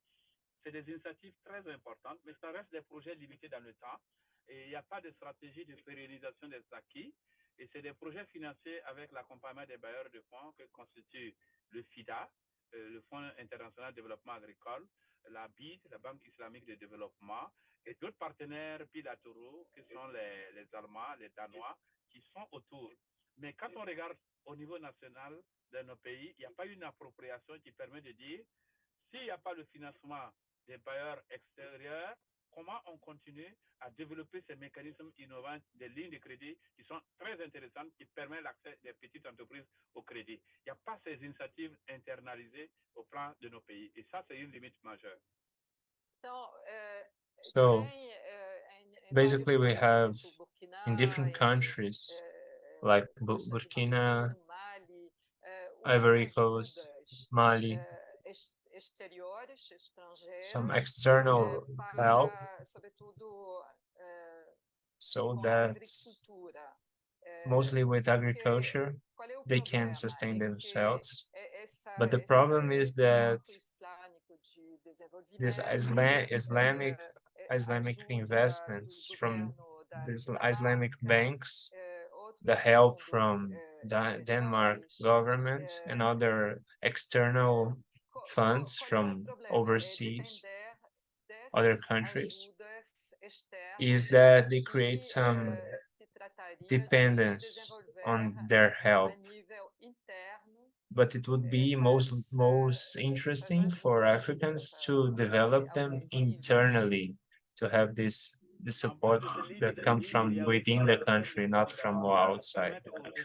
C'est des initiatives très importantes, mais ça reste des projets limités dans le temps et il n'y a pas de stratégie de pérennisation des acquis. Et c'est des projets financés avec l'accompagnement des bailleurs de fonds que constitue le FIDA, le Fonds international de développement agricole, la BID, la Banque islamique de développement, et d'autres partenaires bilatéraux qui sont les Allemands, les Danois, qui sont autour. Mais quand on regarde au niveau national de nos pays, il n'y a pas une appropriation qui permet de dire s'il n'y a pas le financement des bailleurs extérieurs, comment on continue à développer ces mécanismes innovants des lignes de crédit qui sont très intéressantes, qui permettent l'accès des petites entreprises au crédit. Il n'y a pas ces initiatives internalisées au plan de nos pays. Et ça, c'est une limite majeure. So basically, we have in different countries like Burkina, Ivory Coast, Mali, some external help so that mostly with agriculture they can sustain themselves. But the problem is that this Islamic investments from these Islamic banks, the help from Denmark government and other external funds from overseas, other countries, is that they create some dependence on their help. But it would be most interesting for Africans to develop them internally, to have this the support that comes from within the country, not from outside the country.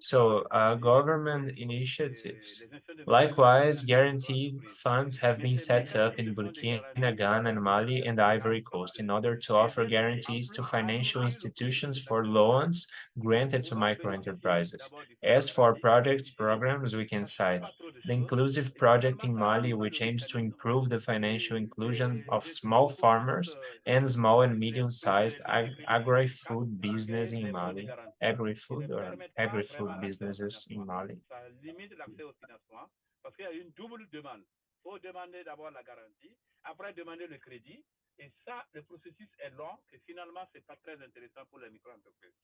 So government initiatives. Likewise, guaranteed funds have been set up in Burkina, Ghana, and Mali and Ivory Coast in order to offer guarantees to financial institutions for loans granted to microenterprises. As for projects programs, we can cite the Inclusive Project in Mali, which aims to improve the financial inclusion of small farmers and small and medium-sized agri-food business in Mali. Agri-food or agri-food businesses in Mali. Ça limite l'accès au financement parce qu'il y a une double demande. Il faut demander d'abord la garantie, après demander le crédit. Et ça, le processus est long et finalement, ce n'est pas très intéressant pour les micro-entreprises.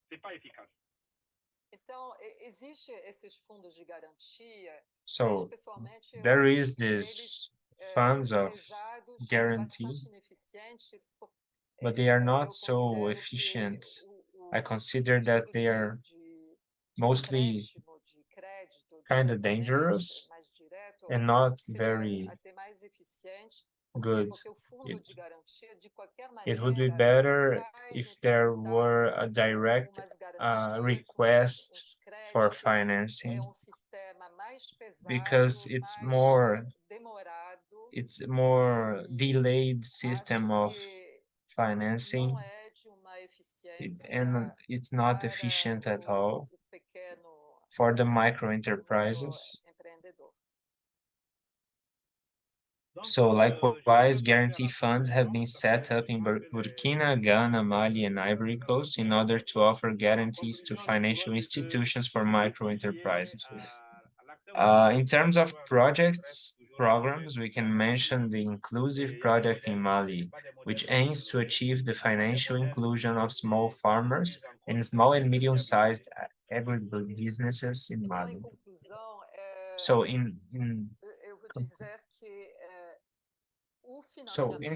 Ce n'est pas efficace. Então, existe esses fundos de garantia. So there is this funds of guarantee, but they are not so efficient. I consider that they are mostly kind of dangerous and not very good. It would be better if there were a direct request for financing, because it's more delayed system of financing, and it's not efficient at all for the micro enterprises. So likewise, guarantee funds have been set up in Burkina, Ghana, Mali, and Ivory Coast in order to offer guarantees to financial institutions for micro enterprises. In terms of programs, we can mention the Inclusive Project in Mali, which aims to achieve the financial inclusion of small farmers and small and medium-sized agribusinesses in Mali. So in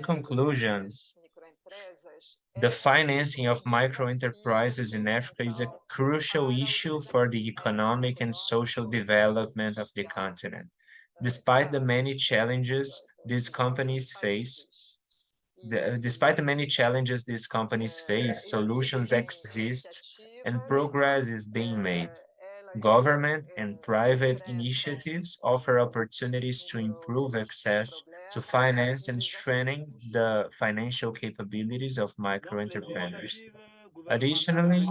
conclusion, the financing of micro enterprises in Africa is a crucial issue for the economic and social development of the continent. Despite the many challenges these companies face, solutions exist and progress is being made. Government and private initiatives offer opportunities to improve access to finance and strengthening the financial capabilities of micro entrepreneurs. Additionally,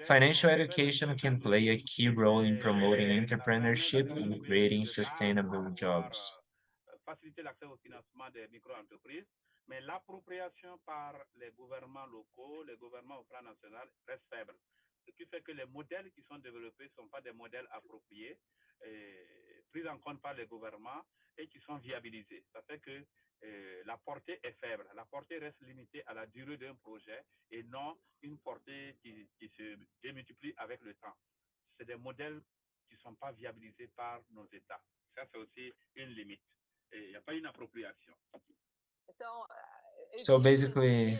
financial education can play a key role in promoting entrepreneurship and creating sustainable jobs. Faciliter l'accès au financement des micro-entreprises, mais l'appropriation par les gouvernements locaux, les gouvernements au plan national reste faible. Ce qui fait que les modèles qui sont développés ne sont pas des modèles appropriés, pris en compte par les gouvernements et qui sont viabilisés. Ça fait que la portée est faible. La portée reste limitée à la durée d'un projet et non une portée qui se démultiplie avec le temps. C'est des modèles qui ne sont pas viabilisés par nos États. Ça, c'est aussi une limite. Il n'y a pas une appropriation. So basically,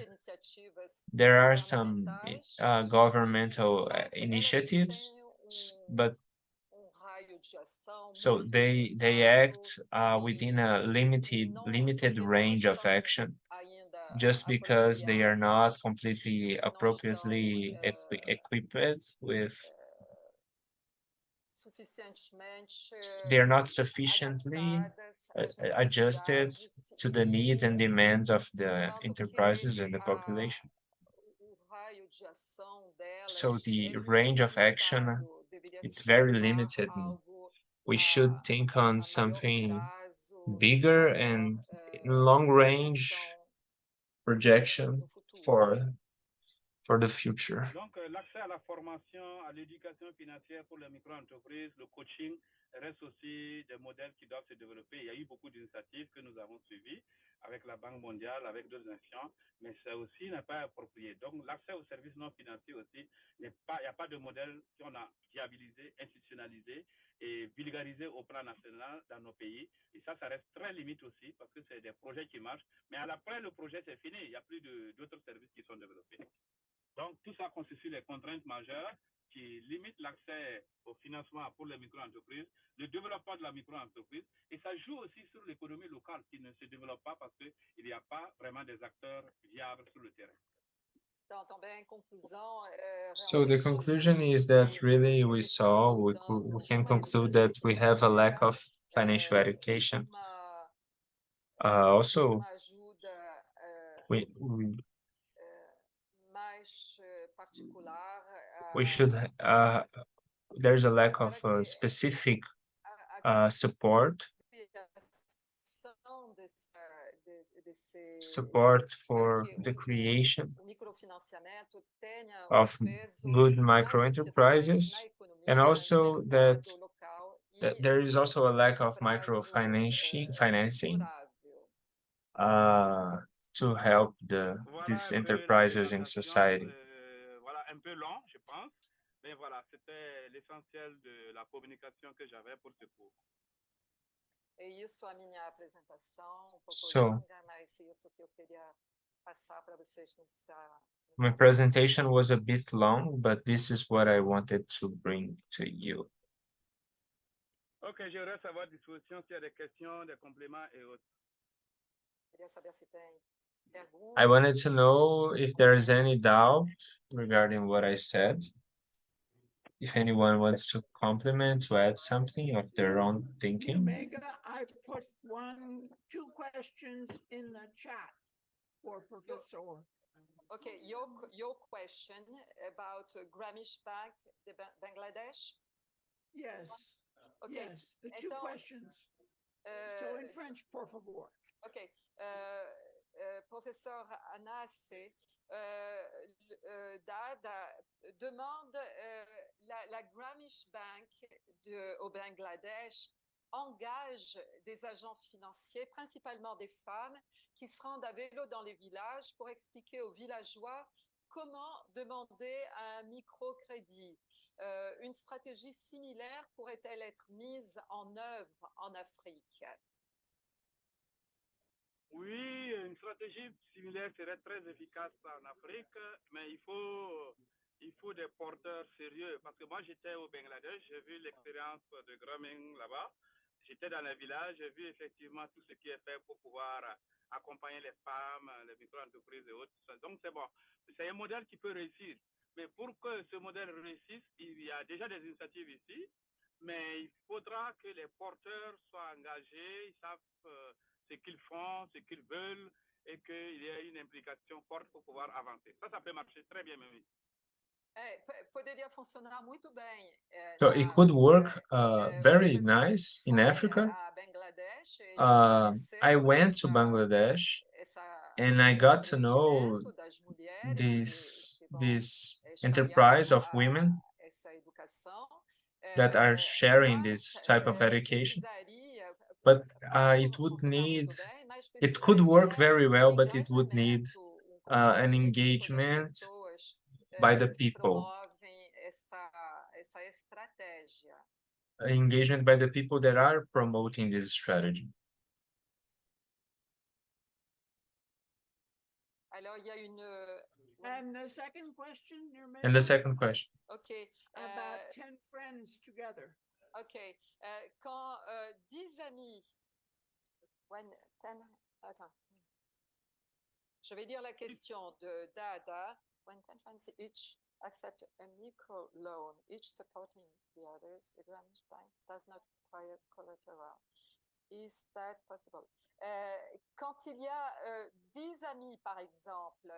there are some governmental initiatives, but so they act within a limited range of action. just because they are not completely appropriately equipped with, they are not sufficiently adjusted to the needs and demands of the enterprises and the population. So the range of action, it's very limited. We should think on something bigger and long range projection for the future. Donc, l'accès à la formation, à l'éducation financière pour les micro-entreprises, le coaching reste aussi des modèles qui doivent se développer. Il y a eu beaucoup d'initiatives que nous avons suivies avec la Banque mondiale, avec d'autres institutions, mais ça aussi n'est pas approprié. Donc, l'accès aux services non financiers aussi, il n'y a pas de modèle qu'on a viabilisé, institutionnalisé et vulgarisé au plan national dans nos pays. Et ça reste très limite aussi parce que c'est des projets qui marchent. Mais après, le projet, c'est fini. Il n'y a plus d'autres services qui sont développés. Donc, tout ça constitue les contraintes majeures qui limitent l'accès au financement pour les micro-entreprises, le développement de la micro-entreprise, et ça joue aussi sur l'économie locale qui ne se développe pas parce qu'il n'y a pas vraiment des acteurs viables sur le terrain. So the conclusion is that really we can conclude that we have a lack of financial education. Also, we should there's a lack of specific support for the creation of good micro enterprises, and also that there is also a lack of financing to help these enterprises in society. Voilà, un peu long, je pense, mais voilà, c'était l'essentiel de la communication que j'avais pour ce cours. Isso a minha apresentação, longa, mas isso que eu queria passar para vocês my presentation was a bit long, but this is what I wanted to bring to you. Ok, je reste à votre disposition s'il y a des questions, des compléments et autres. Queria saber se tem perguntas. I wanted to know if there is any doubt regarding what I said. If anyone wants to compliment, to add something of their own thinking. Omega, I put 2 questions in the chat for Professor. Okay, your question about Gramish Bank, the Bangladesh? Yes. Okay. Yes, the 2 questions. So in French, por favor. Okay. Professeur Anasse, Dada demande la Gramish Bank au Bangladesh engage des agents financiers, principalement des femmes, qui se rendent à vélo dans les villages pour expliquer aux villageois comment demander un microcrédit. Une stratégie similaire pourrait-elle être mise en œuvre en Afrique? Oui, une stratégie similaire serait très efficace en Afrique, mais il faut des porteurs sérieux. Parce que moi, j'étais au Bangladesh, j'ai vu l'expérience de Gramin là-bas. J'étais dans le village, j'ai vu effectivement tout ce qui est fait pour pouvoir accompagner les femmes, les micro-entreprises et autres. Donc, c'est bon. C'est un modèle qui peut réussir. Mais pour que ce modèle réussisse, il y a déjà des initiatives ici, mais il faudra que les porteurs soient engagés, ils savent ce qu'ils font, ce qu'ils veulent, et qu'il y ait une implication forte pour pouvoir avancer. Ça peut marcher très bien même. Poderia funcionar muito bem. So it could work very nice in Africa. I went to Bangladesh and I got to know this enterprise of women that are sharing this type of education. But it could work very well, but it would need an engagement by the people. Engagement by the people that are promoting this strategy. And the second question, And the second question. Okay. About 10 friends together. Okay. Quand 10 amis. When 10. Attends. Je vais lire la question de Dada. When countries each accept a micro loan, each supporting the others, the Grameen Bank does not require collateral. Is that possible? Quand il y a 10 amis, par exemple,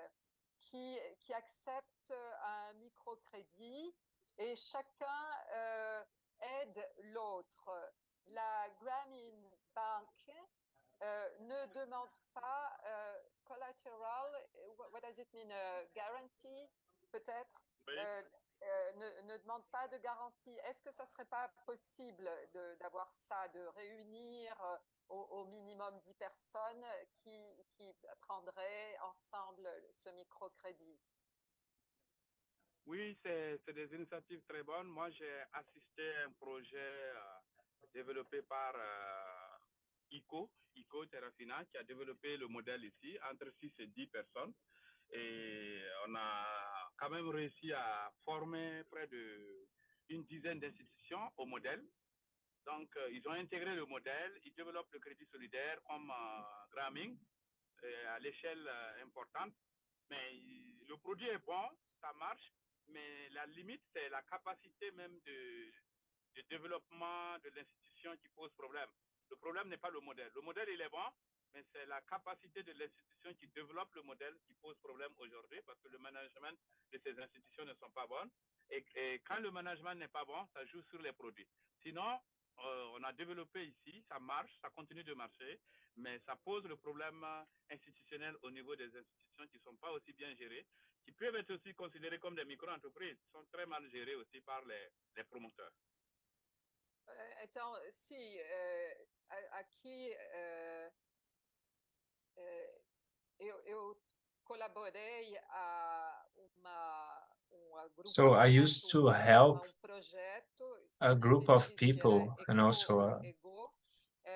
qui acceptent un microcrédit et chacun aide l'autre, la Grameen Bank ne demande pas collateral. What does it mean? Guarantee, peut-être? Oui. Ne demande pas de garantie. Est-ce que ça serait pas possible d'avoir ça, de réunir au minimum 10 personnes qui prendraient ensemble ce microcrédit? Oui, c'est des initiatives très bonnes. Moi, j'ai assisté à un projet développé par ICO Terrafina, qui a développé le modèle ici, entre 6 et 10 personnes. Et on a quand même réussi à former près d'une dizaine d'institutions au modèle. Donc, ils ont intégré le modèle, ils développent le crédit solidaire comme Grameen à l'échelle importante. Mais le produit est bon, ça marche, mais la limite, c'est la capacité même de développement de l'institution qui pose problème. Le problème n'est pas le modèle. Le modèle, il est bon, mais c'est la capacité de l'institution qui développe le modèle qui pose problème aujourd'hui parce que le management de ces institutions ne sont pas bonnes. Et quand le management n'est pas bon, ça joue sur les produits. Sinon, on a développé ici, ça marche, ça continue de marcher, mais ça pose le problème institutionnel au niveau des institutions qui ne sont pas aussi bien gérées, qui peuvent être aussi considérées comme des micro-entreprises, qui sont très mal gérées aussi par les promoteurs. Então, sim, aqui eu colaborei a grupo So I used to help projeto a group of people and also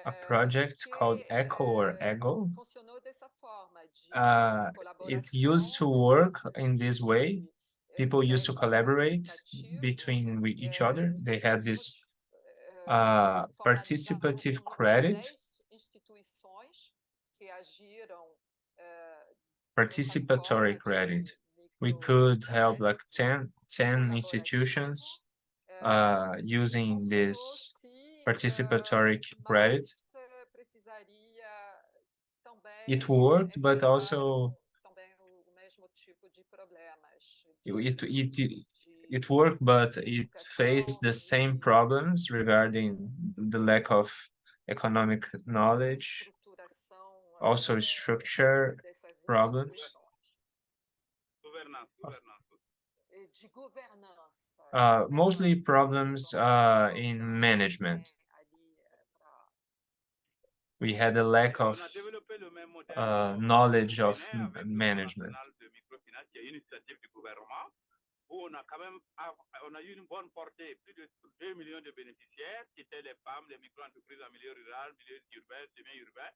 a project called ECHO or EGO. Funcionou dessa forma It used to work in this way. People used to collaborate between each other. They had this participative credit. Participatory credit. We could help like 10 institutions using this participatory credit. It worked, but also it worked, but it faced the same problems regarding the lack of economic knowledge, also structure problems. Mostly problems in management. We had a lack of knowledge of management. On a eu une bonne portée, plus de 2 millions de bénéficiaires, qui étaient les femmes, les micro-entreprises en milieu rural, milieu urbain, semi-urbain.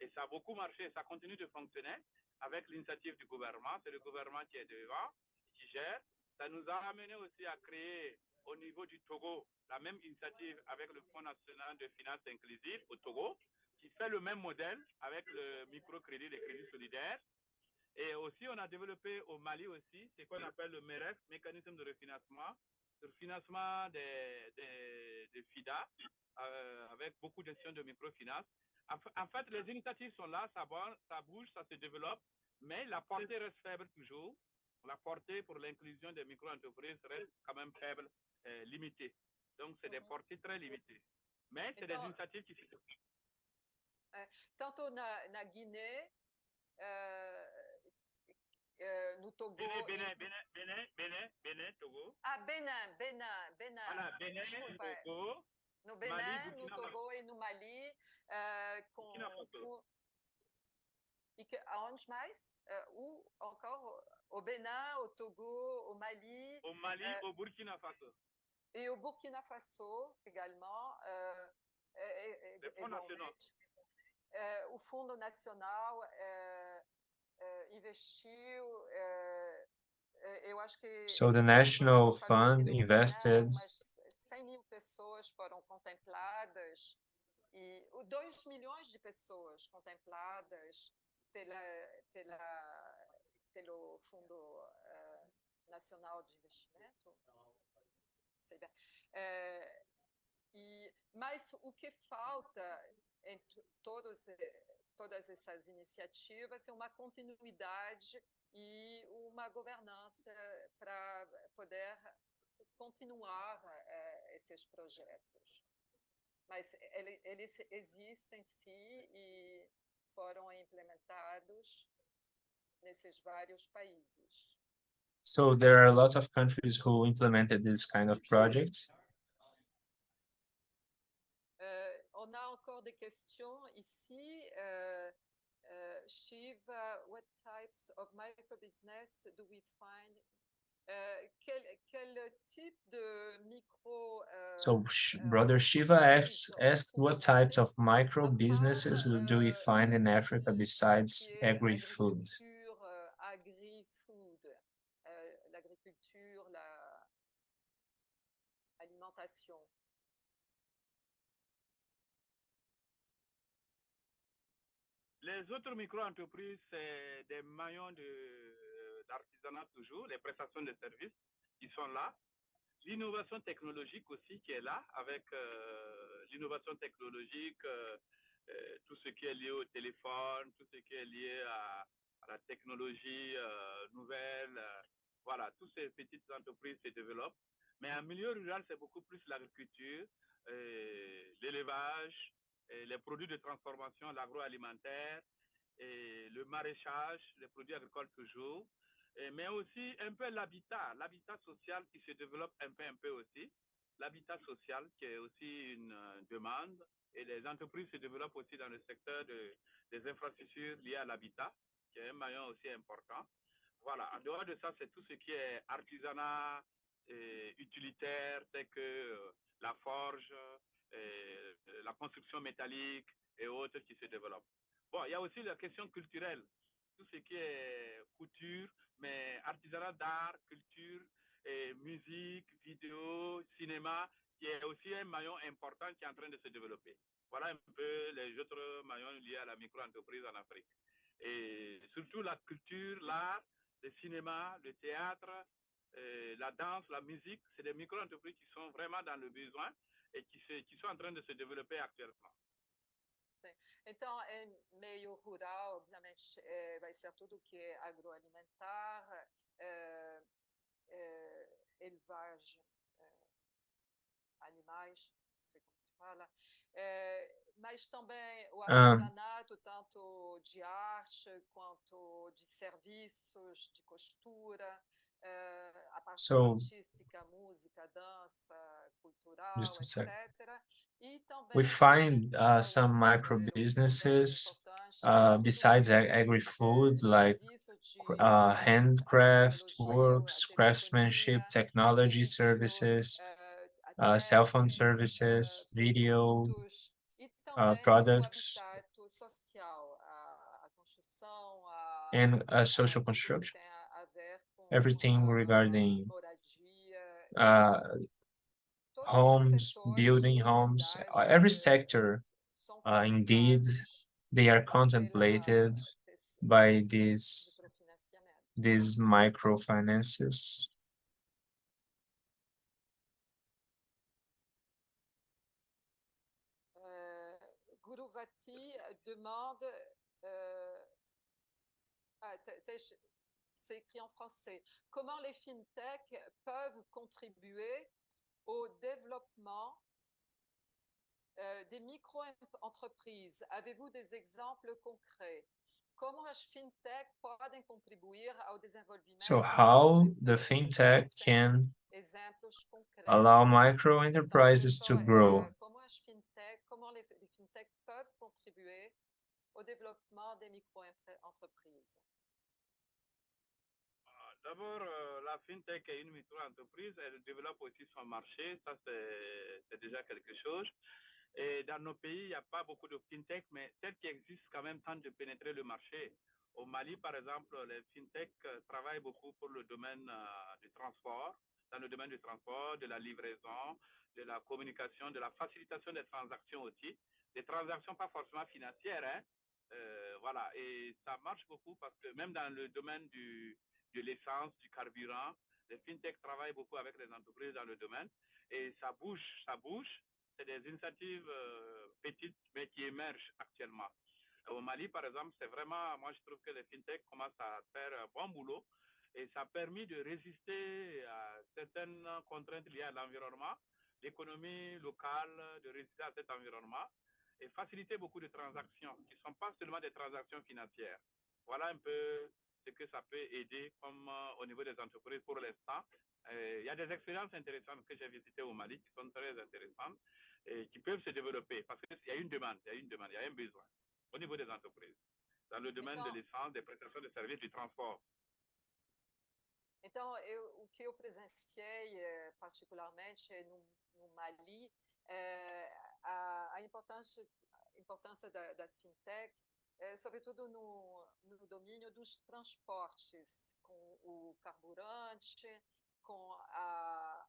Et ça a beaucoup marché, ça continue de fonctionner avec l'initiative du gouvernement. C'est le gouvernement qui est devant, qui gère. Ça nous a amené aussi à créer au niveau du Togo la même initiative avec le Fonds national de finances inclusives au Togo, qui fait le même modèle avec le microcrédit, les crédits solidaires. Et aussi, on a développé au Mali aussi ce qu'on appelle le MEREF, mécanisme de refinancement, le financement des FIDA, avec beaucoup d'institutions de microfinance. En fait, les initiatives sont là, ça bouge, ça se développe, mais la portée reste faible toujours. La portée pour l'inclusion des micro-entreprises reste quand même faible, limitée. Donc, c'est des portées très limitées. Mais c'est des initiatives qui se développent. Tantôt, na Guinée, no Togo. Bénin, Togo. Ah, Bénin. Voilà, Bénin, Togo. No Bénin, Mali, no Togo e no Mali. Aonde mais? Encore au Bénin, au Togo, au Mali. Au Mali, au Burkina Faso. Et au Burkina Faso également. O Fundo Nacional investiu. Eu acho que so the National Fund invested. 100.000 pessoas foram contempladas e 2 milhões de pessoas contempladas pelo Fundo Nacional de Investimento. Sei bem. Mas o que falta em todas essas iniciativas é uma continuidade e uma governança para poder continuar esses projetos. Mas eles existem, sim, e foram implementados nesses vários países. So there are a lot of countries who implemented this kind of projects. On a encore des questions ici. Shiva, what types of micro-business do we find? Quel type de micro... So Brother Shiva asked what types of micro businesses do we find in Africa besides agri-food? Agri-food, l'agriculture, l'alimentation. Les autres micro-entreprises, c'est des maillons d'artisanat toujours, les prestations de services qui sont là. L'innovation technologique aussi qui est là, avec l'innovation technologique, tout ce qui est lié au téléphone, tout ce qui est lié à la technologie nouvelle. Voilà, toutes ces petites entreprises se développent. Mais en milieu rural, c'est beaucoup plus l'agriculture, l'élevage, les produits de transformation, l'agroalimentaire, et le maraîchage, les produits agricoles toujours, mais aussi un peu l'habitat social qui se développe un peu aussi, l'habitat social qui est aussi une demande, et les entreprises se développent aussi dans le secteur des infrastructures liées à l'habitat, qui est un maillon aussi important. Voilà, en dehors de ça, c'est tout ce qui est artisanat, utilitaire, tel que la forge, la construction métallique et autres qui se développent. Bon, il y a aussi la question culturelle, tout ce qui est couture, mais artisanat d'art, culture, musique, vidéo, cinéma, qui est aussi un maillon important qui est en train de se développer. Voilà un peu les autres maillons liés à la micro-entreprise en Afrique. Et surtout la culture, l'art, le cinéma, le théâtre, la danse, la musique, c'est des micro-entreprises qui sont vraiment dans le besoin et qui sont en train de se développer actuellement. Então, em meio rural, obviamente, vai ser tudo que é agroalimentar, elevagem, animais, não sei como se fala, mas também o artesanato, tanto de arte quanto de serviços, de costura, a parte artística, música, dança, cultural, etc. We find some micro businesses besides agri-food, like handcraft works, craftsmanship, technology services, cell phone services, video products, and social construction. Everything regarding homes, building homes, every sector, indeed, they are contemplated by these microfinances. Guruvati demande, c'est écrit en français, comment les fintech peuvent contribuer au développement des micro-entreprises? Avez-vous des exemples concrets? Como as fintech podem contribuir ao desenvolvimento? So how the fintech can allow micro enterprises to grow? Comment les fintech peuvent contribuer au développement des micro-entreprises? D'abord, la fintech est une micro-entreprise, elle développe aussi son marché, ça c'est déjà quelque chose. Et dans nos pays, il n'y a pas beaucoup de fintech, mais celles qui existent quand même tentent de pénétrer le marché. Au Mali, par exemple, les fintech travaillent beaucoup pour le domaine du transport, dans le domaine du transport, de la livraison, de la communication, de la facilitation des transactions aussi. Des transactions pas forcément financières, hein, Voilà, et ça marche beaucoup parce que même dans le domaine de l'essence, du carburant, les fintech travaillent beaucoup avec les entreprises dans le domaine et ça bouge, ça bouge. C'est des initiatives petites mais qui émergent actuellement. Au Mali, par exemple, c'est vraiment, moi je trouve que les fintech commencent à faire un bon boulot et ça a permis de résister à certaines contraintes liées à l'environnement, l'économie locale, de résister à cet environnement et faciliter beaucoup de transactions qui ne sont pas seulement des transactions financières. Voilà un peu ce que ça peut aider comme au niveau des entreprises pour l'instant. Il y a des expériences intéressantes que j'ai visitées au Mali qui sont très intéressantes et qui peuvent se développer parce qu'il y a une demande, il y a un besoin au niveau des entreprises, dans le domaine de l'essence, des prestations de services, du transport. Então, o que eu presenciei particularmente no Mali é a importância das fintech, sobretudo no domínio dos transportes, com o carburante, com a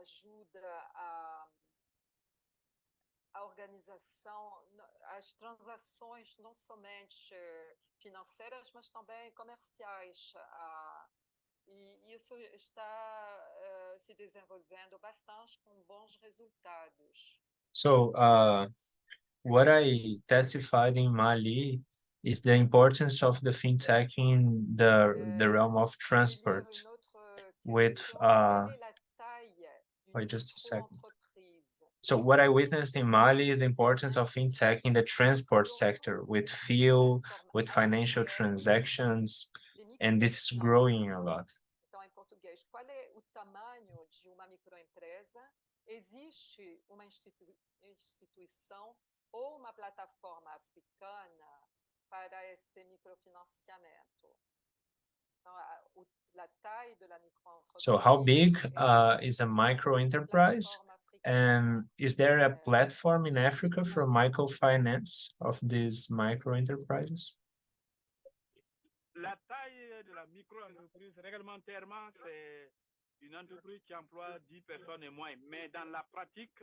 ajuda a organização, as transações não somente financeiras, mas também comerciais. E isso está se desenvolvendo bastante com bons resultados. So, what I testified in Mali is the importance of the fintech in the realm of transport. With wait just a second. So what I witnessed in Mali is the importance of fintech in the transport sector with fuel, with financial transactions, and this is growing a lot. Então, em português, qual é o tamanho de uma microempresa? Existe uma instituição ou uma plataforma africana para esse microfinanciamento? Então, la taille de la microentreprise. So how big is a micro enterprise? And is there a platform in Africa for microfinance of these micro enterprises? La taille de la micro-entreprise, réglementairement, c'est une entreprise qui emploie 10 personnes et moins. Mais dans la pratique,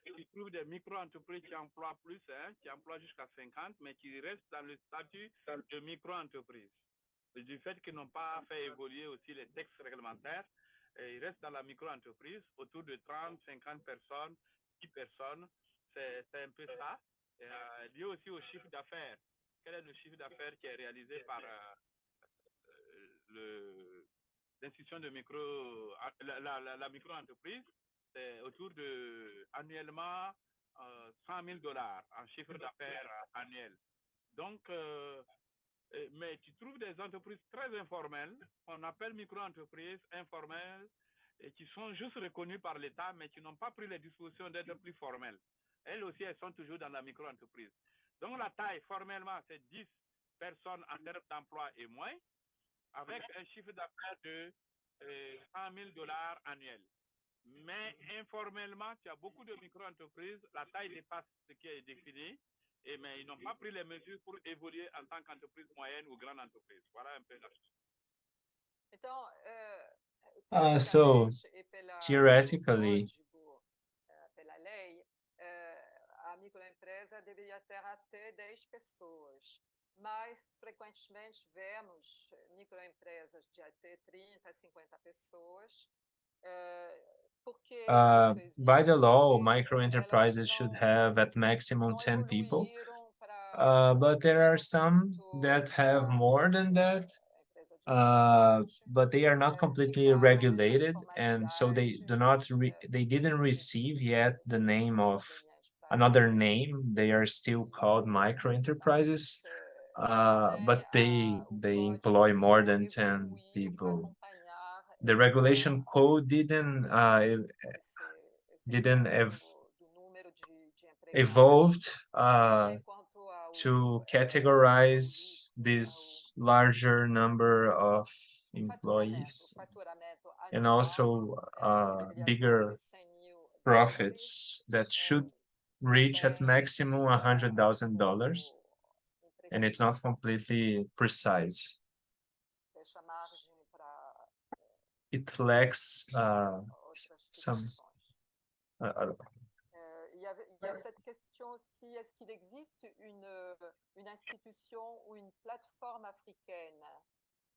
tu trouves des micro-entreprises qui emploient plus, qui emploient jusqu'à 50, mais qui restent dans le statut de micro-entreprise. Du fait qu'ils n'ont pas fait évoluer aussi les textes réglementaires, ils restent dans la micro-entreprise, autour de 30, 50 personnes, 10 personnes. C'est un peu ça. Lié aussi au chiffre d'affaires. Quel est le chiffre d'affaires qui est réalisé par l'institution de la micro-entreprise? C'est autour de annuellement $100,000 en chiffre d'affaires annuel. Donc, mais tu trouves des entreprises très informelles, qu'on appelle micro-entreprises informelles, et qui sont juste reconnues par l'État, mais qui n'ont pas pris les dispositions d'être plus formelles. Elles aussi, elles sont toujours dans la micro-entreprise. Donc, la taille, formellement, c'est 10 personnes en termes d'emploi et moins, avec un chiffre d'affaires de $100,000 annuel. Mais informellement, tu as beaucoup de micro-entreprises, la taille dépasse ce qui est défini, mais ils n'ont pas pris les mesures pour évoluer en tant qu'entreprise moyenne ou grande entreprise. Voilà un peu la chose. Então, So theoretically, pela lei, a microempresa deveria ter até 10 pessoas. Mas, frequentemente, vemos microempresas de até 30, 50 pessoas. By the law, micro enterprises should have at maximum 10 people. But there are some that have more than that. But they are not completely regulated, and so they didn't receive yet the name of another name. They are still called micro enterprises, but they employ more than 10 people. The regulation code didn't evolved to categorize this larger number of employees and also bigger profits that should reach at maximum $100,000, and it's not completely precise. It lacks some y a cette question aussi, est-ce qu'il existe une institution ou une plateforme africaine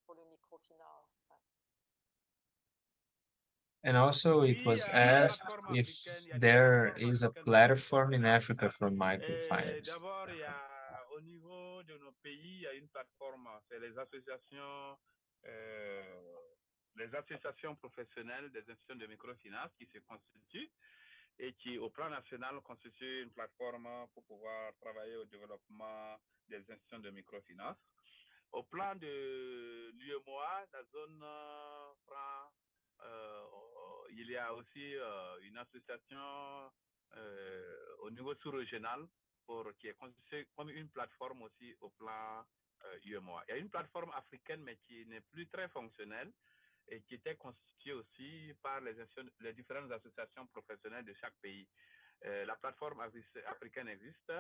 pour le microfinance? And also it was asked if there is a platform in Africa for microfinance. D'abord, au niveau de nos pays, il y a une plateforme, c'est les associations professionnelles des institutions de microfinance qui se constituent et qui, au plan national, constituent une plateforme pour pouvoir travailler au développement des institutions de microfinance. Au plan de l'UEMOA, la zone franc, il y a aussi une association au niveau sous-régional qui est constituée comme une plateforme aussi au plan UEMOA. Il y a une plateforme africaine, mais qui n'est plus très fonctionnelle et qui était constituée aussi par les différentes associations professionnelles de chaque pays. La plateforme africaine existe.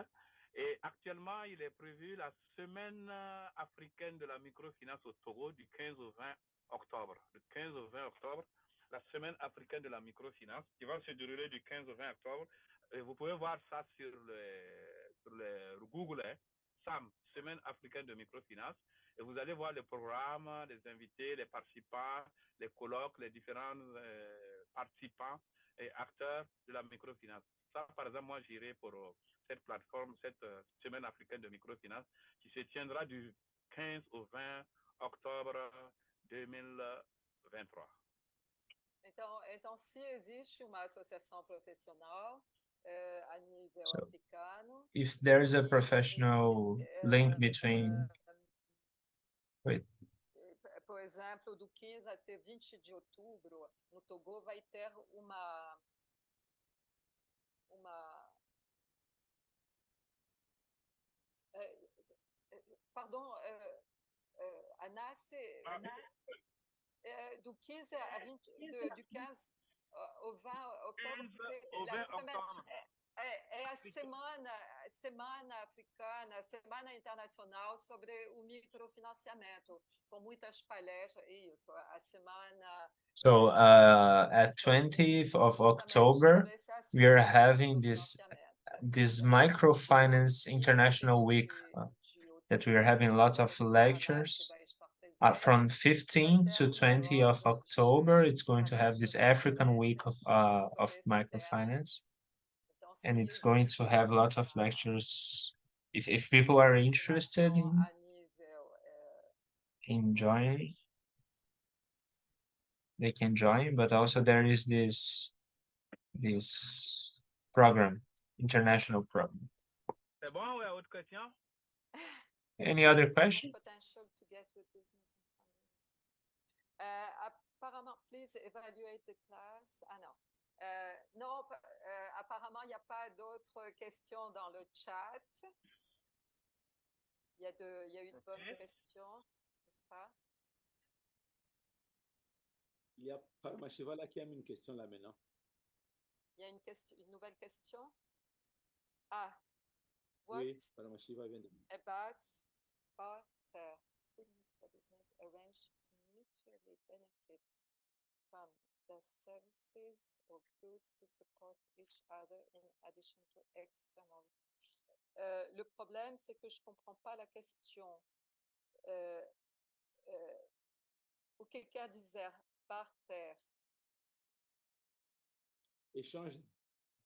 Et actuellement, il est prévu la semaine africaine de la microfinance au Togo du 15 au 20 octobre. Du 15 au 20 octobre, la semaine africaine de la microfinance qui va se dérouler du 15 au 20 octobre. Et vous pouvez voir ça sur le Google, SAM, Semaine africaine de microfinance. Et vous allez voir les programmes, les invités, les participants, les colloques, les différents participants et acteurs de la microfinance. Ça, par exemple, moi, j'irai pour cette plateforme, cette semaine africaine de microfinance qui se tiendra du 15 au 20 octobre 2023. Então, se existe uma associação profissional a nível So, africano. if there's a professional link between, wait. Por exemplo, do 15 até 20 de outubro, no Togo vai ter uma pardon, Anna, c'est du 15 à 20, du 15 au 20 octobre, c'est la semaine. É a semana africana, semana internacional sobre o microfinanciamento, com muitas palestras, isso, a semana. So at 20th of October, we are having this Microfinance International Week that we are having lots of lectures. From 15 to 20 of October, it's going to have this African Week of Microfinance. And it's going to have lots of lectures. If people are interested in joining, they can join. But also there is this program, international program. Any other question? Apparemment, please evaluate the class. Ah non. Non, apparemment, il n'y a pas d'autres questions dans le chat. Il y a une bonne question, n'est-ce pas? Il y a Paramachiva qui a mis une question là maintenant. Il y a une nouvelle question? Ah. What oui, Paramachiva vient de... About barter. Could the business arrange to mutually benefit from the services or goods to support each other in addition to external? Le problème, c'est que je ne comprends pas la question. O que quer dizer barter? Échange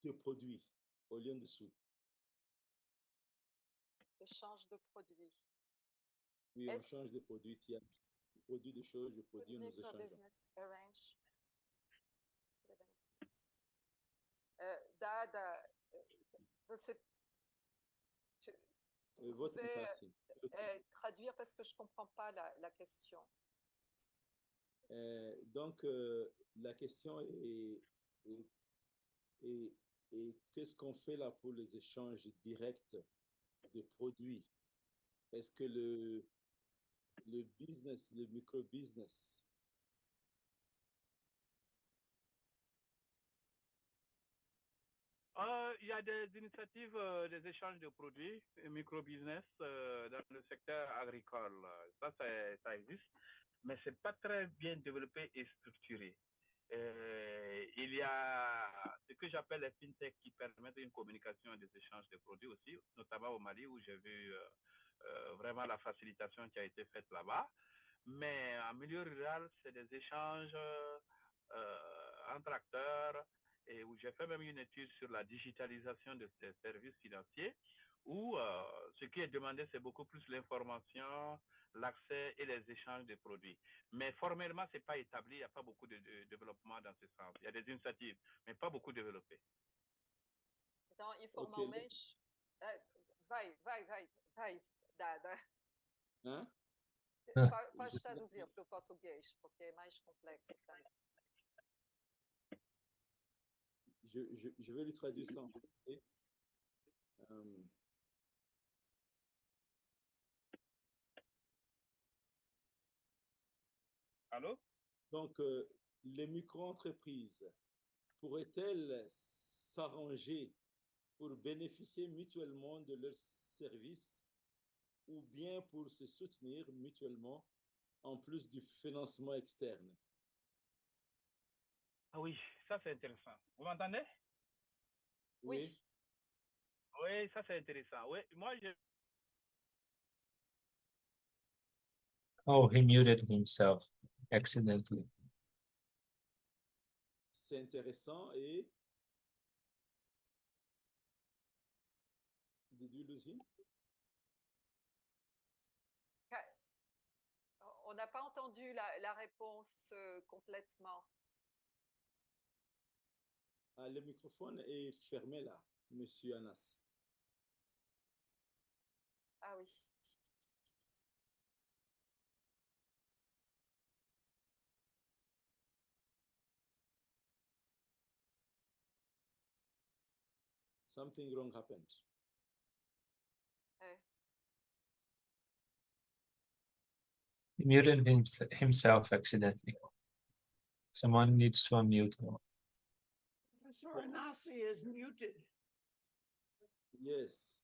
de produits au lieu de sous. Échange de produits. Oui, on change de produits. Tu as produit des choses, je produis, nous échangeons. Dada, você pouvez traduire parce que je ne comprends pas la question. Donc, la question est qu'est-ce qu'on fait là pour les échanges directs de produits? Est-ce que le business, le micro-business, il y a des initiatives, des échanges de produits, micro-business dans le secteur agricole. Ça existe, mais ce n'est pas très bien développé et structuré. Il y a ce que j'appelle les fintech qui permettent une communication et des échanges de produits aussi, notamment au Mali où j'ai vu vraiment la facilitation qui a été faite là-bas. Mais en milieu rural, c'est des échanges entre acteurs et où j'ai fait même une étude sur la digitalisation de ces services financiers où ce qui est demandé, c'est beaucoup plus l'information, l'accès et les échanges de produits. Mais formellement, ce n'est pas établi, il n'y a pas beaucoup de développement dans ce sens. Il y a des initiatives, mais pas beaucoup développées. Então, informalmente, vai, Dada. Hein? Pode traduzir para o português, porque é mais complexo também. Je vais lui traduire ça en français. Allô? Donc, les micro-entreprises pourraient-elles s'arranger pour bénéficier mutuellement de leurs services ou bien pour se soutenir mutuellement en plus du financement externe? Ah oui, ça c'est intéressant. Vous m'entendez? Oui. Oui, ça c'est intéressant. Oui, moi je... Oh, he muted himself accidentally. C'est intéressant et... Did you lose him? On n'a pas entendu la réponse complètement. Ah, le microphone est fermé là, Monsieur Anas. Ah oui. Something wrong happened. He muted himself accidentally. Someone needs to unmute him. Professor Anasi is muted. Yes.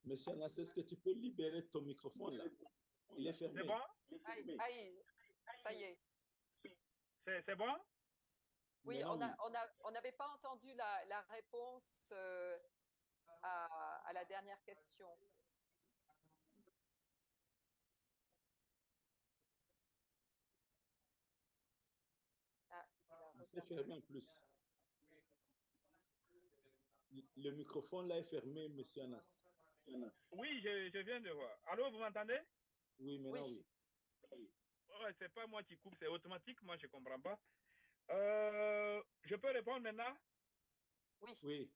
Monsieur Anas, est-ce que tu peux libérer ton microphone là? Il est fermé. C'est bon? Aïe, ça y est. C'est bon? Oui, on n'avait pas entendu la réponse à la dernière question. C'est fermé en plus. Le microphone là est fermé, Monsieur Anas. Oui, je viens de voir. Allô, vous m'entendez? Oui, maintenant oui. Ouais, c'est pas moi qui coupe, c'est automatique, moi je comprends pas. Je peux répondre maintenant? Oui.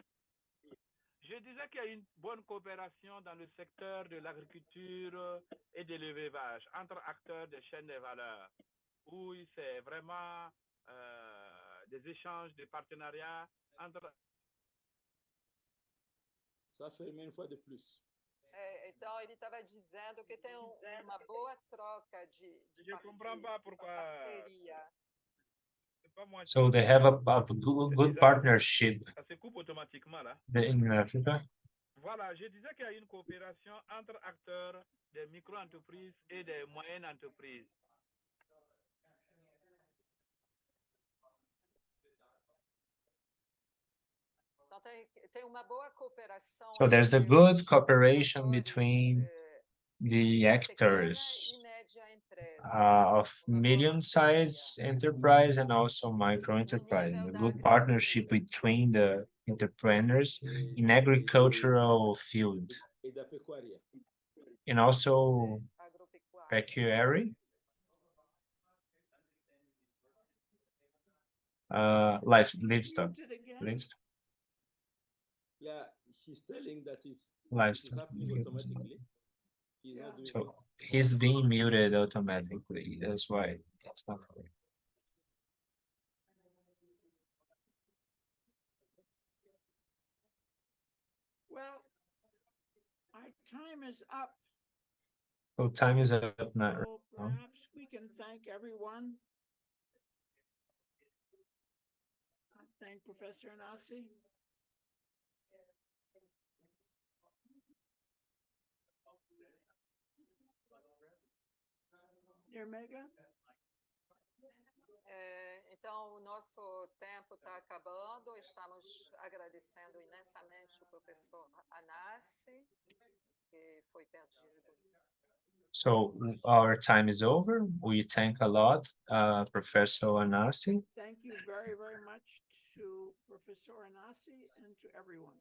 Je disais qu'il y a une bonne coopération dans le secteur de l'agriculture et de l'élevage entre acteurs des chaînes de valeur, où c'est vraiment des échanges, des partenariats entre... Ça fait une fois de plus. Então, ele estava dizendo que tem uma boa troca de parceria. So they have a good partnership in Africa. Voilà, je disais qu'il y a une coopération entre acteurs des micro-entreprises et des moyennes entreprises. So there's a good cooperation between the actors of medium-sized enterprise and also micro-enterprise. A good partnership between the entrepreneurs in agricultural field and also pecuary. Livestock. Yeah, he's telling that it's Livestock. happening automatically. He's not doing So he's being muted automatically. That's why it's not clear. Well, our time is up. So time is up now. So perhaps we can thank everyone. Thank Professor Anasi. Dear Mega? nosso tempo está acabando. Estamos agradecendo imensamente o professor Anassi, que foi perdido. So our time is over. We thank a lot, Professor Anassi. Thank you very, very much to Professor Anassi and to everyone.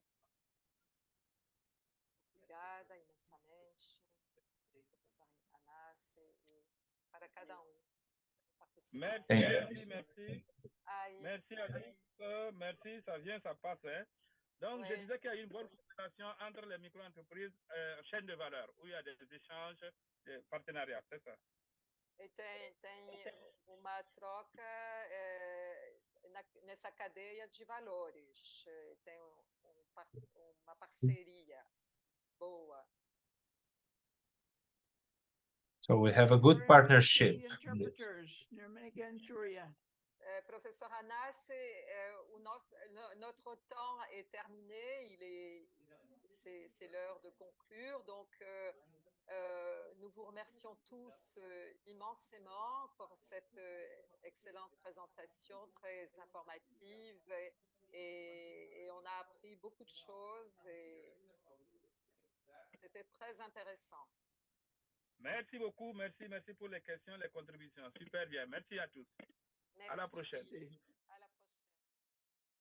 Obrigada imensamente, professor Anassi, e para cada participant. Merci. Aí, Merci à tous. Merci, ça vient, ça passe. Hein. Donc, Oui. je disais qu'il y a une bonne coopération entre les micro-entreprises, chaîne de valeur, où il y a des échanges, des partenariats, c'est ça. e tem uma troca nessa cadeia de valores. Tem uma parceria boa. So we have a good Very much to partnership. the interpreters, Nirmega and Turia. Professeur Anassi, notre temps est terminé, c'est l'heure de conclure, donc nous vous remercions tous immensément pour cette excellente présentation, très informative, et on a appris beaucoup de choses, et c'était très intéressant. Merci beaucoup, merci pour les questions, les contributions. Super bien. Merci à tous. Merci. À la prochaine. See.